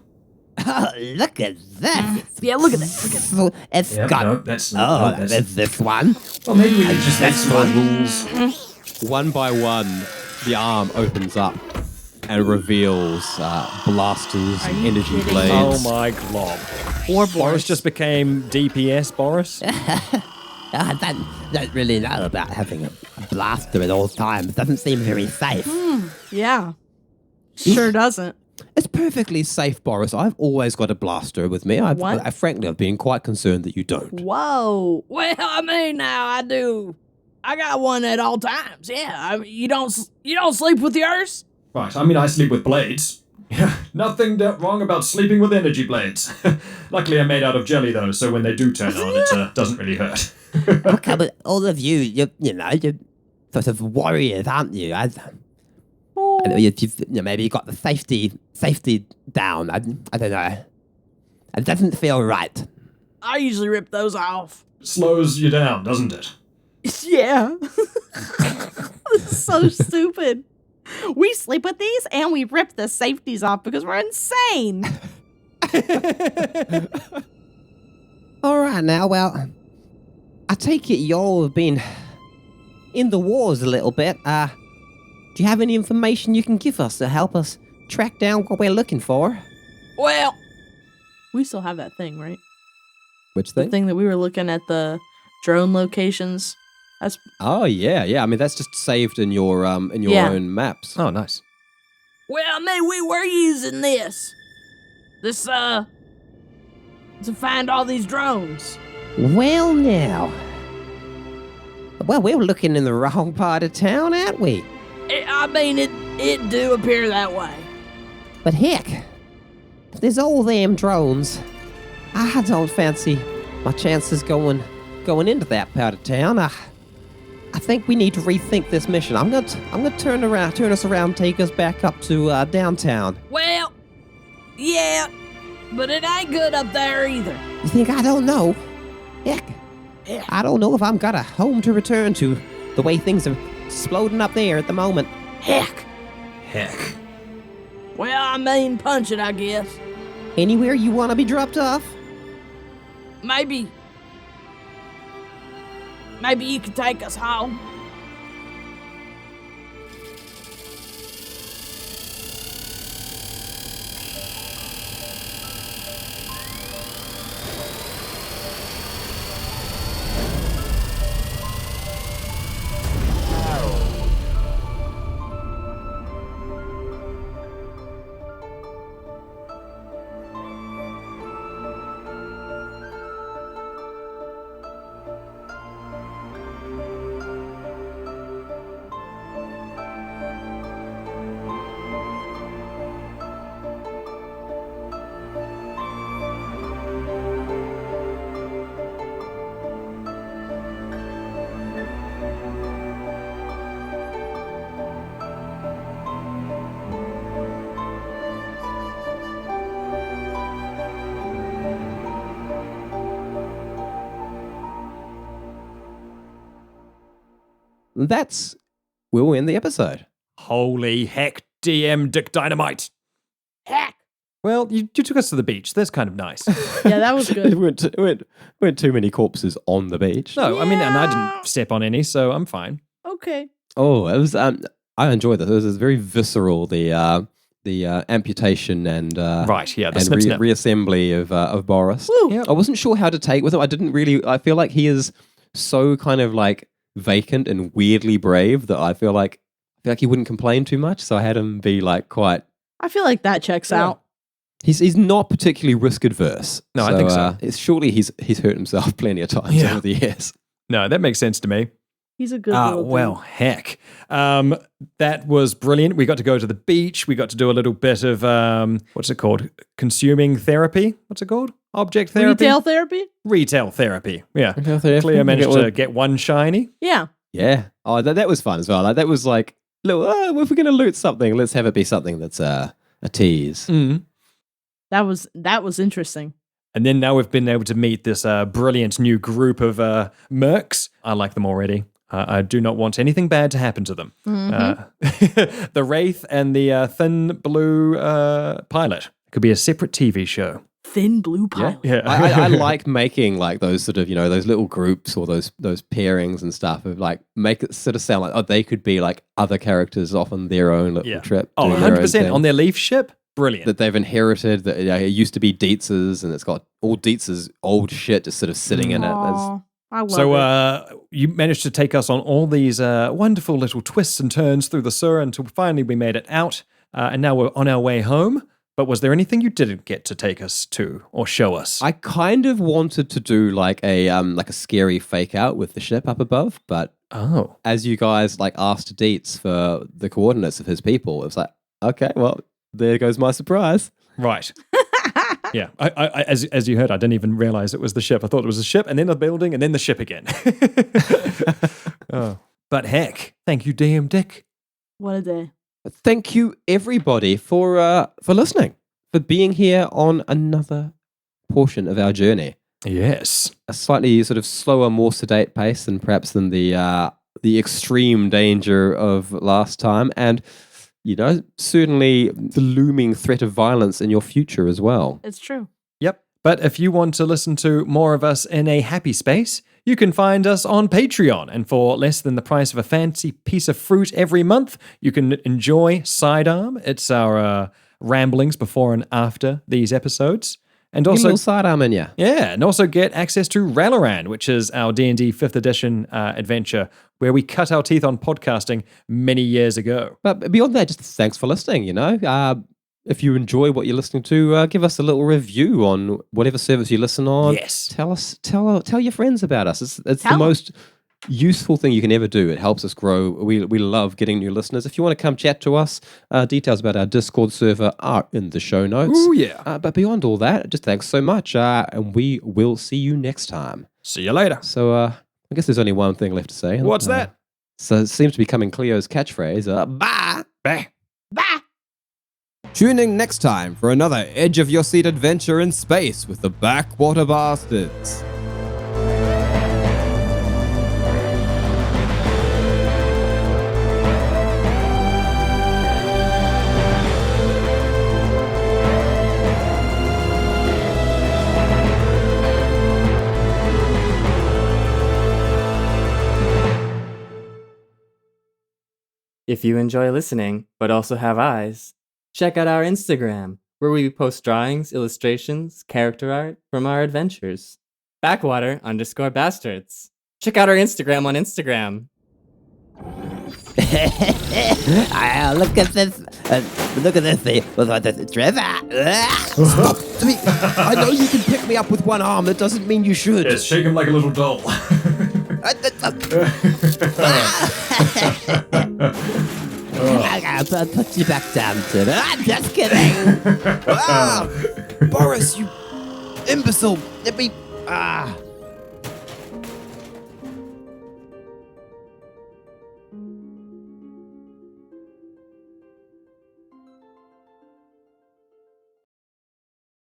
S4: oh, look at that.
S2: Yeah, look at that.
S4: It's
S3: Yep,
S4: got.
S3: no, that's
S4: oh,
S3: not. No,
S4: there's this one.
S3: well, maybe we can just make some more rules.
S1: One by one, the arm opens up and reveals blasters and energy
S2: kidding me?
S1: blades.
S5: Oh my glob.
S2: Poor
S5: Boris just became DPS Boris.
S4: I don't really know about having a blaster at all times. Doesn't seem very safe.
S2: Yeah, sure doesn't.
S1: It's perfectly safe, Boris. I've always got a blaster with me.
S2: What?
S1: Frankly, I've been quite concerned that you don't.
S2: Whoa. Well, I mean, now I do. I got one at all times. Yeah. I mean, you don't sleep with yours?
S3: Right, I mean, I sleep with blades. Yeah, nothing wrong about sleeping with energy blades. Luckily, I'm made out of jelly, though, so when they do turn on, it doesn't really hurt.
S4: Okay, but all of you're sort of warriors, aren't you? I know maybe you got the safety down. I don't know. It doesn't feel right.
S2: I usually rip those off.
S3: Slows you down, doesn't it?
S2: Yeah. This is so stupid. We sleep with these and we rip the safeties off because we're insane.
S1: All right, now, well, I take it y'all have been in the wars a little bit. Do you have any information you can give us to help us track down what we're looking for?
S2: Well, we still have that thing, right?
S1: Which
S2: The
S1: thing?
S2: thing that we were looking at, the drone locations. That's
S1: Oh, yeah. I mean, that's just saved in your
S2: Yeah.
S1: own maps.
S5: Oh, nice.
S2: well, I mean, we were using this to find all these drones.
S4: Well, now. Well, we're looking in the wrong part of town, aren't we?
S2: It do appear that way.
S4: But heck, if there's all them drones, I don't fancy my chances going into that part of town. I think we need to rethink this mission. I'm gonna turn us around, take us back up to downtown.
S2: Well, yeah, but it ain't good up there either.
S4: You think I don't know? Heck, I don't know if I'm got a home to return to. The way things are exploding up there at the moment.
S2: Heck. Well, I mean, punch it, I guess.
S4: Anywhere you want to be dropped off?
S2: Maybe you could take us home.
S1: That's where we'll end the episode.
S5: Holy heck, DM Dick Dynamite.
S2: Heck.
S5: Well, you took us to the beach. That's kind of nice.
S2: Yeah, that was good.
S1: weren't too many corpses on the beach.
S5: No, I mean, and I
S2: Yeah.
S5: didn't step on any, so I'm fine.
S2: Okay.
S1: Oh, it was. I enjoyed that. It was very visceral. The amputation and
S5: Right, yeah, the
S1: and
S5: snip, snip.
S1: reassembly of Boris.
S2: Woo.
S5: Yep.
S1: I wasn't sure how to take with him. I didn't really. I feel like he is so kind of like vacant and weirdly brave that I feel like he wouldn't complain too much. So I had him be like quite.
S2: I feel like that checks out.
S1: He's not particularly risk adverse.
S5: No, I think so.
S1: Surely he's hurt himself plenty of times
S5: Yeah.
S1: over the years.
S5: No, that makes sense to me.
S2: He's a good little
S5: Well, heck. That was brilliant. We got to go to the beach. We got to do a little bit of, what's it called? Consuming therapy? What's it called? Object
S2: dude.
S5: therapy?
S2: Retail therapy?
S5: Retail therapy. Yeah.
S1: Retail therapy.
S5: Cleo managed
S1: Okay, well-
S5: to get one shiny.
S2: Yeah.
S1: Yeah. Oh, that was fun as well. Like, that was like, look, if we're going to loot something, let's have it be something that's a tease.
S5: Mm.
S2: That was interesting.
S5: And then now we've been able to meet this brilliant new group of mercs. I like them already. I do not want anything bad to happen to them. The Wraith and the Thin Blue Pilot. It could be a separate TV show.
S2: Thin blue pilot.
S5: Yeah.
S1: I like making like those sort of, those little groups or those pairings and stuff of like make it sort of sound like, they could be like other characters off on their own little trip.
S5: Oh,
S1: doing their own
S5: 100%
S1: thing
S5: on their leaf ship. Brilliant.
S1: that they've inherited. That it used to be Dietz's and it's got all Dietz's old shit just sort of sitting in it.
S2: Aw, I love
S5: So
S2: it.
S5: you managed to take us on all these wonderful little twists and turns through the sewer until finally we made it out. And now we're on our way home. But was there anything you didn't get to take us to or show us?
S1: I kind of wanted to do like a scary fake out with the ship up above, but as you guys like asked Dietz for the coordinates of his people, it was like, okay, well, there goes my surprise.
S5: Right. Yeah. I as you heard, I didn't even realize it was the ship. I thought it was a ship and then a building and then the ship again. But heck, thank you, DM Dick.
S2: What a day.
S1: Thank you, everybody, for listening, for being here on another portion of our journey.
S5: Yes.
S1: A slightly sort of slower, more sedate pace than perhaps than the extreme danger of last time, and certainly the looming threat of violence in your future as well.
S2: It's true.
S5: Yep. But if you want to listen to more of us in a happy space, you can find us on Patreon. And for less than the price of a fancy piece of fruit every month, you can enjoy Sidearm. It's our ramblings before and after these episodes. And
S1: Get a
S5: also,
S1: little sidearm in ya.
S5: yeah, and also get access to Ralaran, which is our D&D 5th edition adventure, where we cut our teeth on podcasting many years ago.
S1: But beyond that, just thanks for listening, if you enjoy what you're listening to, give us a little review on whatever service you listen on.
S5: Yes.
S1: Tell your friends about us. It's the
S2: Tell 'em.
S1: most useful thing you can ever do. It helps us grow. We love getting new listeners. If you want to come chat to us, details about our Discord server are in the show notes.
S5: Ooh, yeah.
S1: But beyond all that, just thanks so much, and we will see you next time.
S5: See you later.
S1: So I guess there's only one thing left to say.
S5: What's that?
S1: So it seems to be becoming Cleo's catchphrase. Bye!
S5: Bah.
S2: Bah!
S1: Tune in next time for another edge of your seat adventure in space with the Backwater Bastards.
S9: If you enjoy listening, but also have eyes, check out our Instagram, where we post drawings, illustrations, character art from our adventures. Backwater_bastards. Check out our Instagram on Instagram.
S4: Look at this. Look at this thing. What's this? Trevor.
S1: I know you can pick me up with one arm. That doesn't mean you should.
S3: Yes, shake him like a little doll.
S4: I'll put you back down, Tim. I'm just kidding.
S1: Boris, you imbecile. Let me...